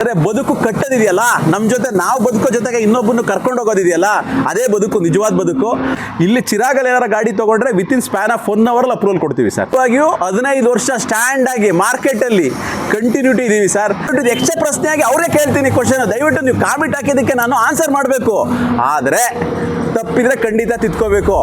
ಅಂದರೆ ಬದುಕು ಕಟ್ಟೋದಿದೆಯಲ್ಲ, ನಮ್ಮ ಜೊತೆ ನಾವು ಬದುಕೋ ಜೊತೆಗೆ ಇನ್ನೊಬ್ಬನ್ನು ಕರ್ಕೊಂಡು ಹೋಗೋದಿದೆಯಲ್ಲ, ಅದೇ ಬದುಕು, ನಿಜವಾದ ಬದುಕು. ಇಲ್ಲಿ ಚಿರಾಗಲ್ಲಿ ಏನಾರ ಗಾಡಿ ತೊಗೊಂಡ್ರೆ within span of 1 hour approval ಕೊಡ್ತೀವಿ ಸರ್. ಇವಾಗಿಯೂ 15 ವರ್ಷ ಸ್ಟ್ಯಾಂಡ್ ಆಗಿ ಮಾರ್ಕೆಟಲ್ಲಿ ಕಂಟಿನ್ಯೂಟಿ ಇದೀವಿ ಸರ್. ಯಕ್ಷ ಪ್ರಶ್ನೆಯಾಗಿ ಅವರೇ ಕೇಳ್ತೀನಿ ಕ್ವಶನ್, ದಯವಿಟ್ಟು ನೀವು ಕಾಮೆಂಟ್ ಹಾಕಿದ್ದಕ್ಕೆ ನಾನು ಆನ್ಸರ್ ಮಾಡಬೇಕು, ಆದರೆ ತಪ್ಪಿದ್ರೆ ಖಂಡಿತ ತಿದ್ಕೋಬೇಕು.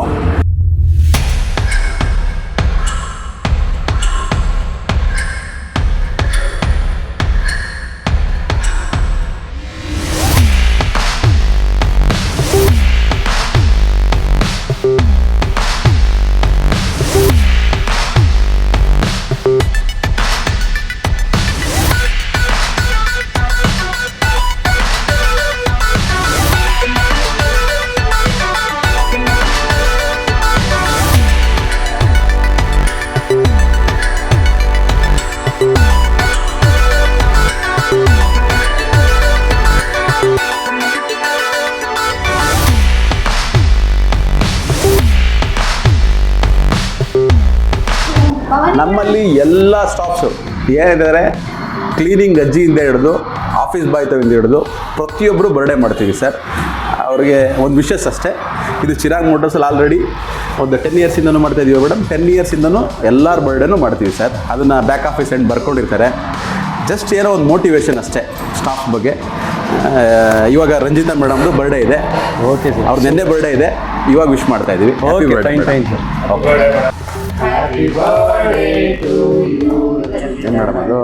ನಮ್ಮಲ್ಲಿ ಎಲ್ಲ ಸ್ಟಾಫ್ಸು ಏನಿದ್ದಾರೆ, ಕ್ಲೀನಿಂಗ್ ಅಜ್ಜಿಯಿಂದ ಹಿಡಿದು ಆಫೀಸ್ ಬಾಯ್ ತವಿಂದ ಹಿಡಿದು ಪ್ರತಿಯೊಬ್ಬರು ಬರ್ಡೇ ಮಾಡ್ತೀವಿ ಸರ್. ಅವ್ರಿಗೆ ಒಂದು ವಿಶಸ್ ಅಷ್ಟೇ, ಇದು ಚಿರಾಗ್ ಮೋಟರ್ಸಲ್ಲಿ ಆಲ್ರೆಡಿ ಒಂದು 10 ಇಯರ್ಸಿಂದನೂ ಮಾಡ್ತಾಯಿದ್ದೀವಿ ಮೇಡಮ್. 10 ಇಯರ್ಸಿಂದನೂ ಎಲ್ಲರ ಬರ್ಡೇನೂ ಮಾಡ್ತೀವಿ ಸರ್. ಅದನ್ನು ಬ್ಯಾಕ್ ಆಫೀಸ್ ಎಂಡ್ ಬರ್ಕೊಂಡಿರ್ತಾರೆ. ಜಸ್ಟ್ ಏನೋ ಒಂದು ಮೋಟಿವೇಶನ್ ಅಷ್ಟೇ ಸ್ಟಾಫ್ ಬಗ್ಗೆ. ಇವಾಗ ರಂಜಿತಾ ಮೇಡಮ್ದು ಬರ್ಡೇ ಇದೆ. ಓಕೆ ಸರ್, ಅವ್ರದ್ದು ನೆನ್ನೆ ಬರ್ಡೇ ಇದೆ, ಇವಾಗ ವಿಶ್ ಮಾಡ್ತಾ ಇದ್ದೀವಿ. Okay, thank you. Happy birthday to you. Madam ಅದು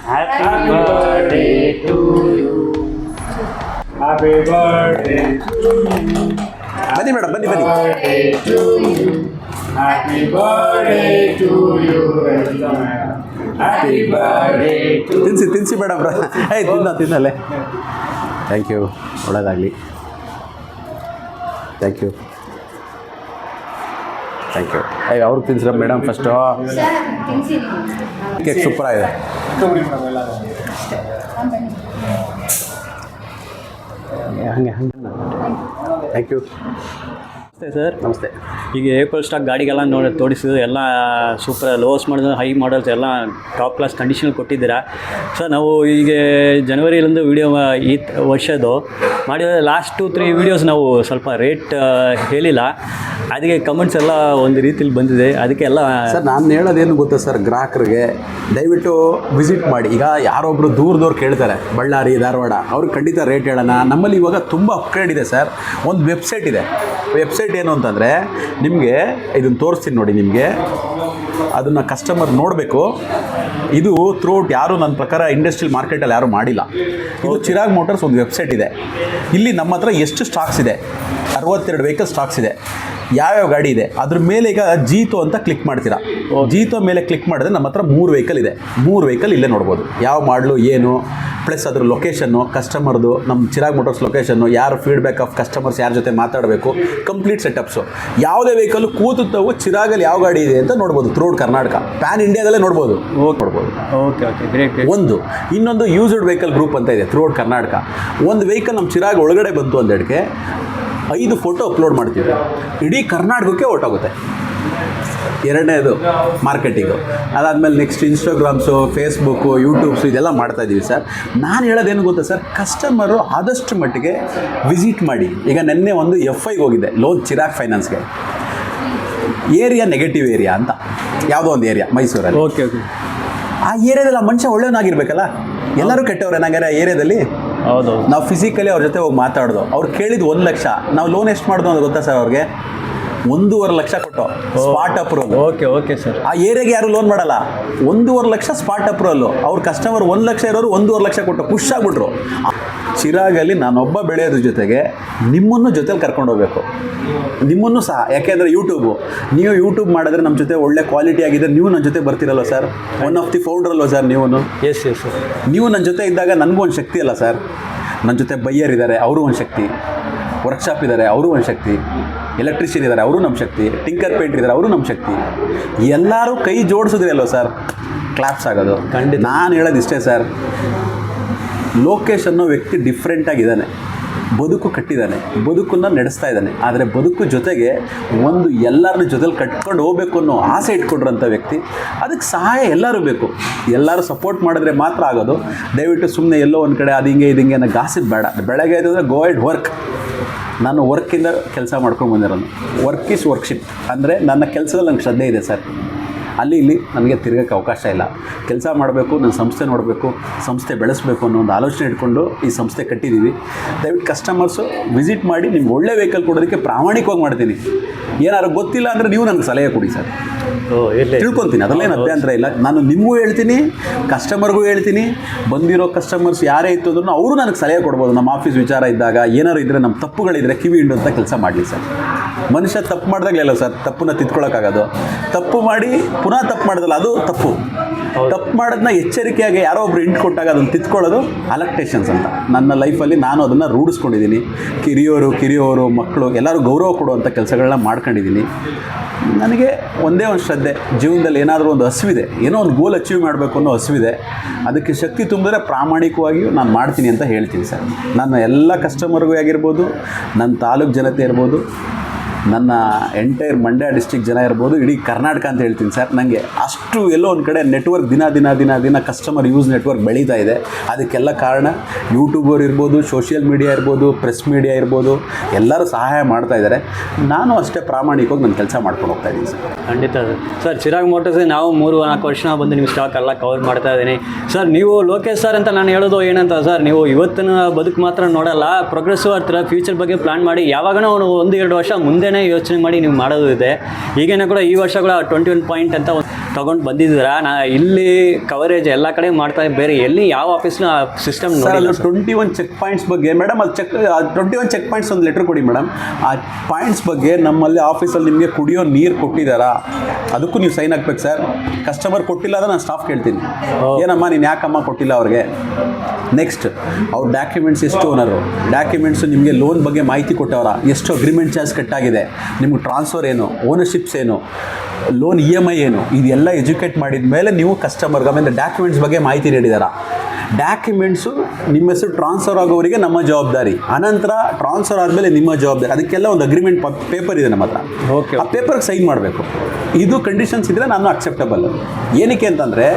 Happy birthday to you. Happy birthday to you. ಬನ್ನಿ ಮೇಡಮ್, ಬನ್ನಿ ಬನ್ನಿ. Birthday to you. Happy birthday to you. Happy birthday to you. ತಿನ್ಸಿ ಮೇಡಮ್. ತಿನ್ನಲ್ಲೇ. ಥ್ಯಾಂಕ್ ಯು, ಒಳ್ಳೆಯದಾಗಲಿ. Thank you. ಅವ್ರಿಗೆ ತಿನ್ಸ್ರ madam first. Cake super ಆಗಿದೆ. ಹಂಗೆ ಥ್ಯಾಂಕ್ ಯು. ನಮಸ್ತೆ ಸರ್. ನಮಸ್ತೆ. ಈಗ ಏಪಲ್ ಸ್ಟಾಕ್ ಗಾಡಿಗೆಲ್ಲ ತೋರಿಸಿದ್ರು, ಎಲ್ಲ ಸೂಪರ್ ಲೋಸ್ ಮಾಡಿದ್ರು, ಹೈ ಮಾಡಲ್ಸ್ ಎಲ್ಲ ಟಾಪ್ ಕ್ಲಾಸ್ ಕಂಡೀಷನ್ ಕೊಟ್ಟಿದ್ದೀರಾ ಸರ್. ನಾವು ಈಗ ಜನವರಿಲಿಂದ ವೀಡಿಯೋ ಈ ವರ್ಷದ್ದು ಮಾಡಿದರೆ ಲಾಸ್ಟ್ 2-3 ವೀಡಿಯೋಸ್ ನಾವು ಸ್ವಲ್ಪ ರೇಟ್ ಹೇಳಿಲ್ಲ, ಅದಕ್ಕೆ ಕಮೆಂಟ್ಸ್ ಎಲ್ಲ ಒಂದು ರೀತಿಲಿ ಬಂದಿದೆ. ಅದಕ್ಕೆ ಎಲ್ಲ ಸರ್ ನಾನು ಹೇಳೋದೇನು ಗೊತ್ತಾ ಸರ್, ಗ್ರಾಹಕರಿಗೆ ದಯವಿಟ್ಟು ವಿಸಿಟ್ ಮಾಡಿ. ಈಗ ಯಾರೊಬ್ಬರು ದೂರದವ್ರು ಕೇಳ್ತಾರೆ, ಬಳ್ಳಾರಿ, ಧಾರವಾಡ, ಅವ್ರಿಗೆ ಖಂಡಿತ ರೇಟ್ ಹೇಳೋಣ. ನಮ್ಮಲ್ಲಿ ಇವಾಗ ತುಂಬ ಅಪ್ಗ್ರೇಡ್ ಇದೆ ಸರ್. ಒಂದು ವೆಬ್ಸೈಟ್ ಇದೆ. ವೆಬ್ಸೈಟ್ ಏನು ಅಂತಂದರೆ, ನಿಮಗೆ ಇದನ್ನು ತೋರಿಸ್ತೀನಿ ನೋಡಿ. ನಿಮಗೆ ಅದನ್ನು ಕಸ್ಟಮರ್ ನೋಡಬೇಕು. ಇದು ಥ್ರೂಔಟ್ ಯಾರು ನನ್ನ ಪ್ರಕಾರ ಇಂಡಸ್ಟ್ರಿಯಲ್ ಮಾರ್ಕೆಟಲ್ಲಿ ಯಾರೂ ಮಾಡಿಲ್ಲ. ಇದು ಚಿರಾಗ್ ಮೋಟರ್ಸ್ ಒಂದು ವೆಬ್ಸೈಟ್ ಇದೆ. ಇಲ್ಲಿ ನಮ್ಮ ಹತ್ರ ಎಷ್ಟು ಸ್ಟಾಕ್ಸ್ ಇದೆ, 62 ವೆಹಿಕಲ್ ಸ್ಟಾಕ್ಸ್ ಇದೆ. ಯಾವ್ಯಾವ ಗಾಡಿ ಇದೆ ಅದ್ರ ಮೇಲೆ ಈಗ ಜೀತೋ ಅಂತ ಕ್ಲಿಕ್ ಮಾಡ್ತೀರಾ. ಜೀತೋ ಮೇಲೆ ಕ್ಲಿಕ್ ಮಾಡಿದ್ರೆ ನಮ್ಮ ಹತ್ರ 3 ವೆಹಿಕಲ್ ಇದೆ. 3 ವೆಹಿಕಲ್ ಇಲ್ಲೇ ನೋಡ್ಬೋದು, ಯಾವ ಮಾಡಲು ಏನು, ಪ್ಲಸ್ ಅದ್ರ ಲೊಕೇಶನ್ನು, ಕಸ್ಟಮರ್ದು, ನಮ್ಮ ಚಿರಾಗ್ ಮೋಟರ್ಸ್ ಲೊಕೇಶನ್ನು, ಯಾರು ಫೀಡ್ಬ್ಯಾಕ್ ಆಫ್ ಕಸ್ಟಮರ್ಸ್, ಯಾರ ಜೊತೆ ಮಾತಾಡಬೇಕು, ಕಂಪ್ಲೀಟ್ ಸೆಟಪ್ಸು. ಯಾವುದೇ ವೆಹಿಕಲ್ ಕೂತುತ್ತವು ಚಿರಾಗಲ್ಲಿ ಯಾವ ಗಾಡಿ ಇದೆ ಅಂತ ನೋಡ್ಬೋದು. ಥ್ರೂಔಟ್ ಕರ್ನಾಟಕ, ಪ್ಯಾನ್ ಇಂಡಿಯಾದಲ್ಲೇ ನೋಡ್ಬೋದು. ನೋಡ್ಬೋದು. Okay, great. ಇನ್ನೊಂದು ಯೂಸ್ಡ್ ವೆಹಿಕಲ್ ಗ್ರೂಪ್ ಅಂತ ಇದೆ ಥ್ರೂಔಟ್ ಕರ್ನಾಟಕ. ಒಂದು ವೆಹಿಕಲ್ ನಮ್ಮ ಚಿರಾಗ್ ಒಳಗಡೆ ಬಂತು ಅಂದೇಳಿಗೆ 5 ಫೋಟೋ ಅಪ್ಲೋಡ್ ಮಾಡ್ತೀವಿ, ಇಡೀ ಕರ್ನಾಟಕಕ್ಕೆ ಹೊರಟೋಗುತ್ತೆ. ಎರಡನೇದು ಮಾರ್ಕೆಟಿಂಗು. ಅದಾದಮೇಲೆ ನೆಕ್ಸ್ಟ್ ಇನ್ಸ್ಟಾಗ್ರಾಮ್ಸು, ಫೇಸ್ಬುಕ್ಕು, ಯೂಟ್ಯೂಬ್ಸು ಇದೆಲ್ಲ ಮಾಡ್ತಾಯಿದ್ದೀವಿ ಸರ್. ನಾನು ಹೇಳೋದೇನು ಗೊತ್ತಾ ಸರ್, ಕಸ್ಟಮರು ಆದಷ್ಟು ಮಟ್ಟಿಗೆ ವಿಸಿಟ್ ಮಾಡಿ. ಈಗ ನೆನ್ನೆ ಒಂದು FIಗೆ ಹೋಗಿದ್ದೆ, ಲೋನ್ ಚಿರಾಗ್ ಫೈನಾನ್ಸ್ಗೆ. ಏರಿಯಾ ನೆಗೆಟಿವ್ ಏರಿಯಾ ಅಂತ ಯಾವುದೋ ಒಂದು ಏರಿಯಾ ಮೈಸೂರಲ್ಲಿ. ಓಕೆ. ಆ ಏರಿಯಾದಲ್ಲಿ ಆ ಮನುಷ್ಯ ಒಳ್ಳೆಯವನಾಗಿರ್ಬೇಕಲ್ಲ, ಎಲ್ಲರೂ ಕೆಟ್ಟವ್ರೇನಾಗ್ಯಾರ ಆ ಏರಿಯಾದಲ್ಲಿ. ಹೌದು. ನಾವು ಫಿಸಿಕಲಿ ಅವ್ರ ಜೊತೆ ಹೋಗಿ ಮಾತಾಡೋದು. ಅವ್ರು ಕೇಳಿದ್ದು 1 ಲಕ್ಷ, ನಾವು ಲೋನ್ ಎಷ್ಟು ಮಾಡಿದ್ವು ಅಂತ ಗೊತ್ತಾ ಸರ್ ಅವ್ರಿಗೆ? 1.5 ಲಕ್ಷ ಕೊಟ್ಟು ಸ್ಪಾಟ್ ಅಪ್ರೂವಲ್. Okay sir. ಆ ಏರಿಯಾಗೆ ಯಾರು ಲೋನ್ ಮಾಡಲ್ಲ. 1.5 ಲಕ್ಷ ಸ್ಪಾಟ್ ಅಪ್ರೂವಲ್ಲು. ಅವ್ರ ಕಸ್ಟಮರ್ 1 ಲಕ್ಷ ಇರೋರು 1.5 ಲಕ್ಷ ಕೊಟ್ಟು ಖುಷ್ ಆಗ್ಬಿಟ್ರು. ಚಿರಾಗಲ್ಲಿ ನಾನೊಬ್ಬ ಬೆಳೆಯೋದ್ರ ಜೊತೆಗೆ ನಿಮ್ಮನ್ನು ಜೊತೆಲಿ ಕರ್ಕೊಂಡು ಹೋಗ್ಬೇಕು, ನಿಮ್ಮನ್ನು ಸಹ. ಯಾಕೆಂದರೆ ನೀವು ಯೂಟ್ಯೂಬ್ ಮಾಡಿದ್ರೆ ನಮ್ಮ ಜೊತೆ ಒಳ್ಳೆ ಕ್ವಾಲಿಟಿ ಆಗಿದ್ದರೆ ನೀವು ನನ್ನ ಜೊತೆ ಬರ್ತಿರಲ್ಲ sir. One of the founder ಅಲ್ವ ಸರ್ ನೀವು? Yes sir. ನೀವು ನನ್ನ ಜೊತೆ ಇದ್ದಾಗ ನನಗೂ ಒಂದು ಶಕ್ತಿ ಅಲ್ಲ ಸರ್. ನನ್ನ ಜೊತೆ ಬೈಯರ್ ಇದ್ದಾರೆ, ಅವರು ಒಂದು ಶಕ್ತಿ. ವರ್ಕ್ಶಾಪ್ ಇದ್ದಾರೆ, ಅವರು ಒಂದು ಶಕ್ತಿ. ಎಲೆಕ್ಟ್ರಿಷಿಯನ್ ಇದ್ದಾರೆ, ಅವರು ನಮ್ಮ ಶಕ್ತಿ. ಟಿಂಕರ್ ಪೇಂಟ್ರ್ ಇದ್ದಾರೆ, ಅವರು ನಮ್ಮ ಶಕ್ತಿ. ಎಲ್ಲರೂ ಕೈ ಜೋಡಿಸಿದ್ರೆ ಅಲ್ವ ಸರ್ ಕ್ಲಾಪ್ಸ್ ಆಗೋದು. ನಾನು ಹೇಳೋದು ಇಷ್ಟೇ ಸರ್, ಲೋಕೇಶ್ ಅನ್ನೋ ವ್ಯಕ್ತಿ ಡಿಫ್ರೆಂಟಾಗಿದ್ದಾನೆ. ಬದುಕು ಕಟ್ಟಿದ್ದಾನೆ, ಬದುಕನ್ನು ನಡೆಸ್ತಾ ಇದ್ದಾನೆ. ಆದರೆ ಬದುಕು ಜೊತೆಗೆ ಒಂದು ಎಲ್ಲರನ್ನ ಜೊತೆಲಿ ಕಟ್ಕೊಂಡು ಹೋಗ್ಬೇಕು ಅನ್ನೋ ಆಸೆ ಇಟ್ಕೊಂಡ್ರಂಥ ವ್ಯಕ್ತಿ. ಅದಕ್ಕೆ ಸಹಾಯ ಎಲ್ಲರೂ ಬೇಕು, ಎಲ್ಲರೂ ಸಪೋರ್ಟ್ ಮಾಡಿದ್ರೆ ಮಾತ್ರ ಆಗೋದು. ದಯವಿಟ್ಟು ಸುಮ್ಮನೆ ಎಲ್ಲೋ ಒಂದು ಕಡೆ ಅದು ಹಿಂಗೆ ಇದು ಹಿಂಗೆ ಅನ್ನೋ ಗಾಸಿಪ್ ಬೇಡ. ಬೆಳಗ್ಗೆ ಆಯ್ತಂದರೆ ಗೋ ಆ್ಯಂಡ್ ವರ್ಕ್. ನಾನು ವರ್ಕಿಂದ ಕೆಲಸ ಮಾಡ್ಕೊಂಡು ಬಂದಿರೋನು. ವರ್ಕ್ ಈಸ್ ವರ್ಕ್ಶಿಪ್ ಅಂದರೆ ನನ್ನ ಕೆಲಸದಲ್ಲಿ ನಂಗೆ ಶ್ರದ್ಧೆ ಇದೆ ಸರ್. ಅಲ್ಲಿ ಇಲ್ಲಿ ನನಗೆ ತಿರುಗಕ್ಕೆ ಅವಕಾಶ ಇಲ್ಲ. ಕೆಲಸ ಮಾಡಬೇಕು, ನನ್ನ ಸಂಸ್ಥೆ ನೋಡಬೇಕು, ಸಂಸ್ಥೆ ಬೆಳೆಸಬೇಕು ಅನ್ನೋ ಒಂದು ಆಲೋಚನೆ ಇಟ್ಕೊಂಡು ಈ ಸಂಸ್ಥೆ ಕಟ್ಟಿದ್ದೀವಿ. ದಯವಿಟ್ಟು ಕಸ್ಟಮರ್ಸು ವಿಸಿಟ್ ಮಾಡಿ ನಿಮ್ಗೆ ಒಳ್ಳೆ ವೆಹಿಕಲ್ ಕೊಡೋದಕ್ಕೆ ಪ್ರಾಮಾಣಿಕವಾಗಿ ಮಾಡ್ತೀನಿ. ಏನಾದ್ರು ಗೊತ್ತಿಲ್ಲ ಅಂದರೆ ನೀವು ನನಗೆ ಸಲಹೆ ಕೊಡಿ ಸರ್, ತಿಳ್ಕೊತೀನಿ, ಅದರಲ್ಲೇನು ಅಭ್ಯಂತರ ಇಲ್ಲ. ನಾನು ನಿಮಗೂ ಹೇಳ್ತೀನಿ, ಕಸ್ಟಮರ್ಗೂ ಹೇಳ್ತೀನಿ. ಬಂದಿರೋ ಕಸ್ಟಮರ್ಸ್ ಯಾರೇ ಇತ್ತು ಅಂದ್ರೂ ಅವರು ನನಗೆ ಸಲಹೆ ಕೊಡ್ಬೋದು. ನಮ್ಮ ಆಫೀಸ್ ವಿಚಾರ ಇದ್ದಾಗ ಏನಾರು ಇದ್ದರೆ, ನಮ್ಮ ತಪ್ಪುಗಳಿದ್ರೆ ಕಿವಿ ಹಿಂಡುವಂಥ ಕೆಲಸ ಮಾಡಲಿ ಸರ್. ಮನುಷ್ಯ ತಪ್ಪು ಮಾಡಿದಾಗಲೇ ಸರ್ ತಪ್ಪನ್ನ ತಿದ್ಕೊಳ್ಳೋಕ್ಕಾಗೋದು. ತಪ್ಪು ಮಾಡಿ ಪುನಃ ತಪ್ಪು ಮಾಡೋದಲ್ಲ, ಅದು ತಪ್ಪು. ತಪ್ಪು ಮಾಡೋದನ್ನ ಎಚ್ಚರಿಕೆಯಾಗಿ ಯಾರೋ ಒಬ್ರು ಇಂಟು ಕೊಟ್ಟಾಗ ಅದನ್ನು ತಿದ್ಕೊಳ್ಳೋದು ಅಲಕ್ಟೇಷನ್ಸ್ ಅಂತ. ನನ್ನ ಲೈಫಲ್ಲಿ ನಾನು ಅದನ್ನು ರೂಢಿಸ್ಕೊಂಡಿದ್ದೀನಿ. ಕಿರಿಯೋರು ಮಕ್ಕಳು ಎಲ್ಲರೂ ಗೌರವ ಕೊಡುವಂಥ ಕೆಲಸಗಳನ್ನ ಮಾಡ್ಕೊಂಡಿದ್ದೀನಿ. ನನಗೆ ಒಂದೇ ಒಂದು ಶ್ರದ್ಧೆ, ಜೀವನದಲ್ಲಿ ಏನಾದರೂ ಒಂದು ಹಸಿವಿದೆ, ಏನೋ ಒಂದು ಗೋಲ್ ಅಚೀವ್ ಮಾಡಬೇಕು ಅನ್ನೋ ಹಸಿವಿದೆ. ಅದಕ್ಕೆ ಶಕ್ತಿ ತುಂಬಿದ್ರೆ ಪ್ರಾಮಾಣಿಕವಾಗಿಯೂ ನಾನು ಮಾಡ್ತೀನಿ ಅಂತ ಹೇಳ್ತೀನಿ ಸರ್. ನನ್ನ ಎಲ್ಲ ಕಸ್ಟಮರ್ಗೂ ಆಗಿರ್ಬೋದು, ನನ್ನ ತಾಲೂಕು ಜನತೆ ಇರ್ಬೋದು, ನನ್ನ ಎಂಟೈರ್ ಮಂಡ್ಯ ಡಿಸ್ಟ್ರಿಕ್ಟ್ ಜನ ಇರ್ಬೋದು, ಇಡೀ ಕರ್ನಾಟಕ ಅಂತ ಹೇಳ್ತೀನಿ ಸರ್. ನನಗೆ ಅಷ್ಟು ಎಲ್ಲೋ ಒಂದು ಕಡೆ ನೆಟ್ವರ್ಕ್ ದಿನ ಕಸ್ಟಮರ್ ಯೂಸ್ ನೆಟ್ವರ್ಕ್ ಬೆಳೀತಾ ಇದೆ. ಅದಕ್ಕೆಲ್ಲ ಕಾರಣ ಯೂಟ್ಯೂಬರ್ ಇರ್ಬೋದು, ಸೋಷಿಯಲ್ ಮೀಡಿಯಾ ಇರ್ಬೋದು, ಪ್ರೆಸ್ ಮೀಡಿಯಾ ಇರ್ಬೋದು, ಎಲ್ಲರೂ ಸಹಾಯ ಮಾಡ್ತಾ ಇದ್ದಾರೆ. ನಾನು ಅಷ್ಟೇ ಪ್ರಾಮಾಣಿಕವಾಗಿ ನನ್ನ ಕೆಲಸ ಮಾಡ್ಕೊಂಡು ಹೋಗ್ತಾ ಇದ್ದೀನಿ ಸರ್. ಖಂಡಿತ ಸರ್. ಚಿರಾಗ್ ಮೋಟರ್ಸ್ ನಾವು 3-4 ವರ್ಷ ಬಂದು ನಿಮ್ಮ ಸ್ಟಾಕ್ ಎಲ್ಲ ಕವರ್ ಮಾಡ್ತಾ ಇದ್ದೀನಿ ಸರ್. ನೀವು ಲೋಕೇಶ್ ಸರ್ ಅಂತ ನಾನು ಹೇಳೋದು ಏನಂತ ಸರ್, ನೀವು ಇವತ್ತಿನ ಬದುಕು ಮಾತ್ರ ನೋಡಲ್ಲ, ಪ್ರೋಗ್ರೆಸಿವ್ ಹತ್ರ ಫ್ಯೂಚರ್ ಬಗ್ಗೆ ಪ್ಲಾನ್ ಮಾಡಿ ಯಾವಾಗನೂ 1-2 ವರ್ಷ ಮುಂದೆ ಯೋಚನೆ ಮಾಡಿ ನೀವು ಮಾಡೋದು ಇದೆ. ಈಗೇನೋ ಕೂಡ ಈ ವರ್ಷ ಕೂಡ 21 ಪಾಯಿಂಟ್ ಅಂತ ತೊಗೊಂಡು ಬಂದಿದ್ದೀರಾ. ಇಲ್ಲಿ ಕವರೇಜ್ ಎಲ್ಲ ಕಡೆ ಮಾಡ್ತಾ, ಬೇರೆ ಎಲ್ಲಿ ಯಾವ ಆಫೀಸ್ನ ಸಿಸ್ಟಮ್ ನೋಡಿಲ್ಲ. 21 ಚೆಕ್ ಪಾಯಿಂಟ್ಸ್ ಬಗ್ಗೆ ಮೇಡಮ್, ಅದು 21 ಚೆಕ್ ಪಾಯಿಂಟ್ಸ್ ಒಂದು ಲೆಟ್ರ್ ಕೊಡಿ ಮೇಡಮ್. ಆ ಪಾಯಿಂಟ್ಸ್ ಬಗ್ಗೆ ನಮ್ಮಲ್ಲಿ ಆಫೀಸಲ್ಲಿ ನಿಮಗೆ ಕುಡಿಯೋ ನೀರು ಕೊಟ್ಟಿದ್ದಾರಾ, ಅದಕ್ಕೂ ನೀವು ಸೈನ್ ಹಾಕ್ಬೇಕು ಸರ್. ಕಸ್ಟಮರ್ ಕೊಟ್ಟಿಲ್ಲ ಅಂದರೆ ನಾನು ಸ್ಟಾಫ್ ಕೇಳ್ತೀನಿ, ಏನಮ್ಮ ನೀನು ಯಾಕಮ್ಮ ಕೊಟ್ಟಿಲ್ಲ ಅವ್ರಿಗೆ. ನೆಕ್ಸ್ಟ್ ಅವ್ರ ಡಾಕ್ಯುಮೆಂಟ್ಸ್ ಎಷ್ಟು ಓನರು, ಡಾಕ್ಯುಮೆಂಟ್ಸು ನಿಮಗೆ ಲೋನ್ ಬಗ್ಗೆ ಮಾಹಿತಿ ಕೊಟ್ಟವರ, ಎಷ್ಟು ಅಗ್ರಿಮೆಂಟ್ ಚಾರ್ಜ್ ಕಟ್ಟಾಗಿದೆ, ನಿಮ್ಗೆ ಟ್ರಾನ್ಸ್ಫರ್ ಏನು, ಓನರ್ಶಿಪ್ಸ್ ಏನು, ಲೋನ್ EMI ಏನು, ಇದೆಲ್ಲ ಎಜುಕೇಟ್ ಮಾಡಿದ ಮೇಲೆ ನೀವು ಕಸ್ಟಮರ್ಗೆ ಆಮೇಲೆ ಡಾಕ್ಯುಮೆಂಟ್ಸ್ ಬಗ್ಗೆ ಮಾಹಿತಿ ನೀಡಿದಾರ. ಡಾಕ್ಯುಮೆಂಟ್ಸು ನಿಮ್ಮ ಹೆಸರು ಟ್ರಾನ್ಸ್ಫರ್ ಆಗೋವರಿಗೆ ನಮ್ಮ ಜವಾಬ್ದಾರಿ, ಅನಂತರ ಟ್ರಾನ್ಸ್ಫರ್ ಆದಮೇಲೆ ನಿಮ್ಮ ಜವಾಬ್ದಾರಿ. ಅದಕ್ಕೆಲ್ಲ ಒಂದು ಅಗ್ರಿಮೆಂಟ್ ಪೇಪರ್ ಇದೆ ನಮ್ಮ ಹತ್ರ. ಓಕೆ, ಆ ಪೇಪರ್ಗೆ ಸೈನ್ ಮಾಡಬೇಕು. ಇದು ಕಂಡೀಷನ್ಸ್ ಇದ್ದರೆ ನಾನು ಅಕ್ಸೆಪ್ಟಬಲ್. ಏನಕ್ಕೆ ಅಂತಂದರೆ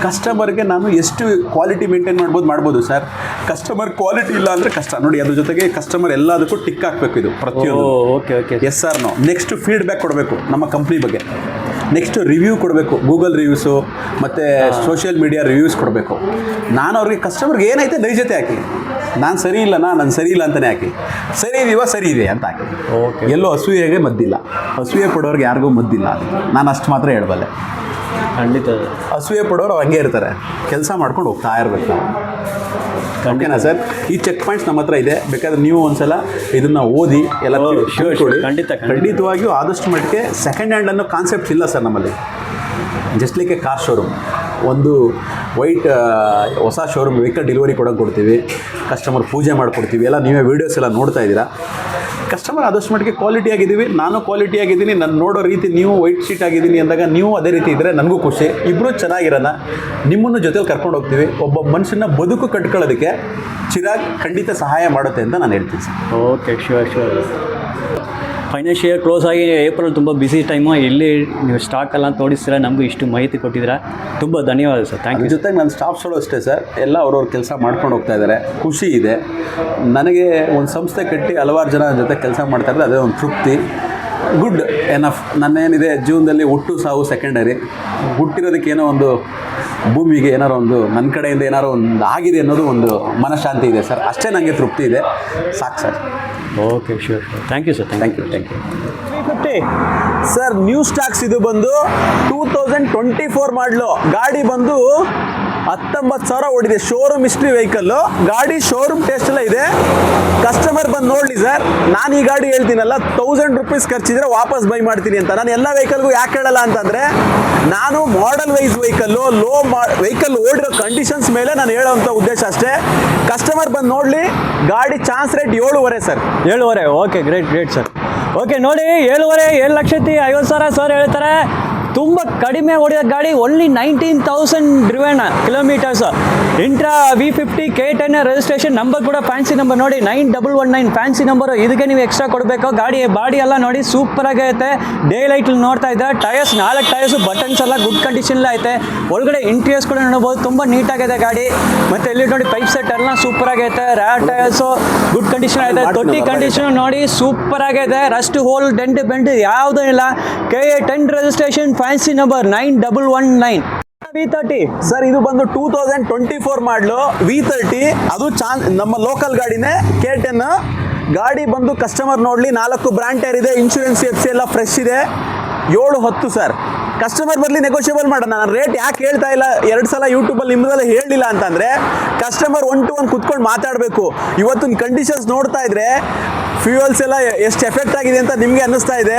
ಕಸ್ಟಮರ್ಗೆ ನಾನು ಎಷ್ಟು ಕ್ವಾಲಿಟಿ ಮೇಂಟೈನ್ ಮಾಡ್ಬೋದು ಸರ್. ಕಸ್ಟಮರ್ ಕ್ವಾಲಿಟಿ ಇಲ್ಲ ಅಂದರೆ ಕಷ್ಟ ನೋಡಿ. ಅದ್ರ ಜೊತೆಗೆ ಕಸ್ಟಮರ್ ಎಲ್ಲದಕ್ಕೂ ಟಿಕ್ ಹಾಕಬೇಕು. ಇದು ಪ್ರತಿಯೊಂದು okay yes or no. Next feedback ಕೊಡಬೇಕು ನಮ್ಮ ಕಂಪ್ನಿ ಬಗ್ಗೆ. ನೆಕ್ಸ್ಟ್ ರಿವ್ಯೂ ಕೊಡಬೇಕು, ಗೂಗಲ್ ರಿವ್ಯೂಸು ಮತ್ತು ಸೋಷಿಯಲ್ ಮೀಡಿಯಾ ರಿವ್ಯೂಸ್ ಕೊಡಬೇಕು. ನಾನು ಅವ್ರಿಗೆ ಕಸ್ಟಮರ್ಗೆ ಏನೈತೆ ನೈಜತೆ ಹಾಕಿ, ನಾನು ಸರಿ ಇಲ್ಲನಾ, ನಾನು ಸರಿ ಇಲ್ಲ ಅಂತಲೇ ಹಾಕಿ, ಸರಿ ಇದೀವ ಸರಿ ಇದೆ ಅಂತ ಹಾಕಿ. ಓಕೆ, ಎಲ್ಲೋ ಅಸೂಯೆಗೆ ಮದ್ದಿಲ್ಲ, ಅಸೂಯೆ ಪಡೋರಿಗೆ ಯಾರಿಗೂ ಮದ್ದಿಲ್ಲ. ನಾನು ಅಷ್ಟು ಮಾತ್ರ ಹೇಳಬಲ್ಲೆ. ಖಂಡಿತ ಅಸೂಯೆ ಪಡೋರು ಹಂಗೆ ಇರ್ತಾರೆ, ಕೆಲಸ ಮಾಡ್ಕೊಂಡು ಹೋಗ್ತಾ ಇರಬೇಕು ನಾವು. ಓಕೆನಾ ಸರ್? ಈ ಚೆಕ್ ಪಾಯಿಂಟ್ಸ್ ನಮ್ಮ ಹತ್ರ ಇದೆ. ಬೇಕಾದ್ರೆ ನೀವು ಒಂದ್ಸಲ ಇದನ್ನು ಓದಿ ಎಲ್ಲ ತಿಳ್ಕೊಳ್ಳಿ. ಖಂಡಿತವಾಗಿಯೂ ಆದಷ್ಟು ಮಟ್ಟಿಗೆ ಸೆಕೆಂಡ್ ಹ್ಯಾಂಡ್ ಅನ್ನೋ ಕಾನ್ಸೆಪ್ಟ್ ಇಲ್ಲ ಸರ್ ನಮ್ಮಲ್ಲಿ. Just like A car showroom, ಒಂದು ವೈಟ್ ಹೊಸ ಶೋರೂಮ್ ವೆಹಿಕಲ್ ಡೆಲಿವರಿ ಕೊಡ್ತೀವಿ, ಕಸ್ಟಮರ್ ಪೂಜೆ ಮಾಡಿಕೊಡ್ತೀವಿ. ಎಲ್ಲ ನೀವೇ ವೀಡಿಯೋಸ್ ಎಲ್ಲ ನೋಡ್ತಾ ಇದ್ದೀರಾ. ಕಸ್ಟಮರ್ ಆದಷ್ಟು ಮಟ್ಟಿಗೆ ಕ್ವಾಲಿಟಿ ಆಗಿದ್ದೀವಿ, ನಾನು ಕ್ವಾಲಿಟಿ ಆಗಿದ್ದೀನಿ. ನಾನು ನೋಡೋ ರೀತಿ ನೀವು ವೈಟ್ ಶೀಟ್ ಆಗಿದ್ದೀನಿ ಅಂದಾಗ ನೀವು ಅದೇ ರೀತಿ ಇದ್ದರೆ ನನಗೂ ಖುಷಿ. ಇಬ್ಬರು ಚೆನ್ನಾಗಿರೋಣ, ನಿಮ್ಮನ್ನು ಜೊತೆಲಿ ಕರ್ಕೊಂಡು ಹೋಗ್ತೀವಿ. ಒಬ್ಬ ಮನುಷ್ಯನ ಬದುಕು ಕಟ್ಕೊಳ್ಳೋದಕ್ಕೆ ಚಿರಾಗ್ ಖಂಡಿತ ಸಹಾಯ ಮಾಡುತ್ತೆ ಅಂತ ನಾನು ಹೇಳ್ತೀನಿ sir. Okay, sure. Financial close ಆಗಿ ಏಪ್ರಿಲ್ ತುಂಬ ಬಿಸಿ ಟೈಮು. ಇಲ್ಲಿ ನೀವು ಸ್ಟಾಕ್ ಎಲ್ಲ ತೋರಿಸ್ತೀರಾ, ನಮಗೂ ಇಷ್ಟು ಮಾಹಿತಿ ಕೊಟ್ಟಿದ್ದೀರಾ, ತುಂಬ ಧನ್ಯವಾದ ಸರ್. Thank you. ಜೊತೆಗೆ ನನ್ನ ಸ್ಟಾಫ್ಸ್ಗಳು ಅಷ್ಟೇ ಸರ್, ಎಲ್ಲ ಅವ್ರವ್ರ ಕೆಲಸ ಮಾಡ್ಕೊಂಡು ಹೋಗ್ತಾ ಇದ್ದಾರೆ. ಖುಷಿ ಇದೆ ನನಗೆ. ಒಂದು ಸಂಸ್ಥೆ ಕಟ್ಟಿ ಹಲವಾರು ಜನ ಜೊತೆ ಕೆಲಸ ಮಾಡ್ತಾ ಇದ್ದಾರೆ, ಅದೇ ಒಂದು ತೃಪ್ತಿ. Good enough. ನನ್ನೇನಿದೆ ಜೀವನದಲ್ಲಿ ಹುಟ್ಟು ಸಾವು ಸೆಕೆಂಡರಿ. ಹುಟ್ಟಿರೋದಕ್ಕೆ ಏನೋ ಒಂದು ಭೂಮಿಗೆ ಏನಾರೋ ಒಂದು ನನ್ನ ಕಡೆಯಿಂದ ಏನಾರೋ ಒಂದು ಆಗಿದೆ ಅನ್ನೋದು ಒಂದು ಮನಃಶಾಂತಿ ಇದೆ ಸರ್. ಅಷ್ಟೇ ನನಗೆ ತೃಪ್ತಿ ಇದೆ, ಸಾಕು sir. Okay, sure. Thank you sir. Thank you. 350 sir. New stocks. ಇದು ಬಂದು 2024 ಮಾಡಲು. ಗಾಡಿ ಬಂದು 19,000 ಓಡಿದೆ. Showroom history vehicle. ಗಾಡಿ ಶೋರೂಮ್ ಟೆಸ್ಟ್ ಎಲ್ಲ ಇದೆ. ಕಸ್ಟಮರ್ ಬಂದು ನೋಡಲಿ ಸರ್. ನಾನು ಈ ಗಾಡಿ ಹೇಳ್ತೀನಲ್ಲ, 1000 ರೂಪೀಸ್ ಖರ್ಚಿದ್ರೆ ವಾಪಸ್ ಬೈ ಮಾಡ್ತೀನಿ ಅಂತ. ನಾನು ಎಲ್ಲ ವೆಹಿಕಲ್ಗೂ ಯಾಕೆ ಹೇಳಲ್ಲ ಅಂತಂದರೆ, ನಾನು ಮಾಡೆಲ್ ವೈಸ್ ವೆಹಿಕಲ್ಲು, ವೆಹಿಕಲ್ ಓಡಿರೋ ಕಂಡೀಷನ್ಸ್ ಮೇಲೆ ನಾನು ಹೇಳೋವಂಥ ಉದ್ದೇಶ ಅಷ್ಟೇ. ಕಸ್ಟಮರ್ ಬಂದು ನೋಡಲಿ. ಗಾಡಿ chance rate 7.5 sir. 7.5. Okay, great sir. Okay, ನೋಡಿ 7.5, 7,50,000 ಸರ್ ಹೇಳ್ತಾರೆ. ತುಂಬ ಕಡಿಮೆ ಹೊಡೆದ ಗಾಡಿ, only 19,000 driven kilometres. Intra V50 K10 registration, number ಕೂಡ ಫ್ಯಾನ್ಸಿ ನಂಬರ್ ನೋಡಿ 9119 ಫ್ಯಾನ್ಸಿ ನಂಬರು. ಇದಕ್ಕೆ ನೀವು ಎಕ್ಸ್ಟ್ರಾ ಕೊಡಬೇಕು. ಗಾಡಿ ಬಾಡಿ ಎಲ್ಲ ನೋಡಿ ಸೂಪರ್ ಆಗೈತೆ. ಡೇ ಲೈಟ್ ನೋಡ್ತಾ ಇದ್ದೆ. ಟೈರ್ಸ್ 4 ಟೈರ್ಸ್ ಬಟನ್ಸ್ ಎಲ್ಲ ಗುಡ್ ಕಂಡೀಷನ್ ಐತೆ. ಒಳಗಡೆ ಇಂಟೀರಿಯರ್ಸ್ ಕೂಡ ನೋಡಬಹುದು, ತುಂಬ ನೀಟಾಗಿದೆ ಗಾಡಿ. ಮತ್ತೆ ಇಲ್ಲಿ ನೋಡಿ ಪೈಪ್ ಸೆಟ್ ಎಲ್ಲ ಸೂಪರ್ ಆಗೈತೆ. ರ್ಯಾರ್ ಟೈರ್ಸ್ ಗುಡ್ ಕಂಡೀಷನ್ ಐತೆ. ತೊಟ್ಟಿ ಕಂಡೀಷನ್ ನೋಡಿ ಸೂಪರ್ ಆಗಿದೆ. ರಸ್ಟ್ ಹೋಲ್ ಡೆಂಟ್ ಬೆಂಡ್ ಯಾವುದೂ ಇಲ್ಲ. KA10 registration fancy number 9119. V30 sir ಇದು ಬಂದು 2024 ಮಾಡಲು V30. ಅದು ನಮ್ಮ ಲೋಕಲ್ ಗಾಡಿನೇ K10. ಗಾಡಿ ಬಂದು ಕಸ್ಟಮರ್ ನೋಡಲಿ, 4 ಬ್ರ್ಯಾಂಡ್ ಟೈರ್ ಇದೆ, ಇನ್ಶೂರೆನ್ಸ್ FC ಎಲ್ಲ ಫ್ರೆಶ್ ಇದೆ. 710 ಸರ್. ಕಸ್ಟಮರ್ ಬರಲಿ, ನೆಗೋಷಿಯಬಲ್ ಮಾಡೋಣ. ನಾನು ರೇಟ್ ಯಾಕೆ ಹೇಳ್ತಾ ಇಲ್ಲ, 2 ಸಲ ಯೂಟ್ಯೂಬಲ್ಲಿ ನಿಮ್ಮದೆಲ್ಲ ಹೇಳಿಲ್ಲ ಅಂತಂದರೆ ಕಸ್ಟಮರ್ 1 to 1 ಕುತ್ಕೊಂಡು ಮಾತಾಡಬೇಕು. ಇವತ್ತಿನ ಕಂಡೀಷನ್ಸ್ ನೋಡ್ತಾ ಇದ್ರೆ ಫ್ಯೂಯಲ್ಸ್ ಎಲ್ಲ ಎಷ್ಟು ಎಫೆಕ್ಟ್ ಆಗಿದೆ ಅಂತ ನಿಮಗೆ ಅನ್ನಿಸ್ತಾ ಇದೆ.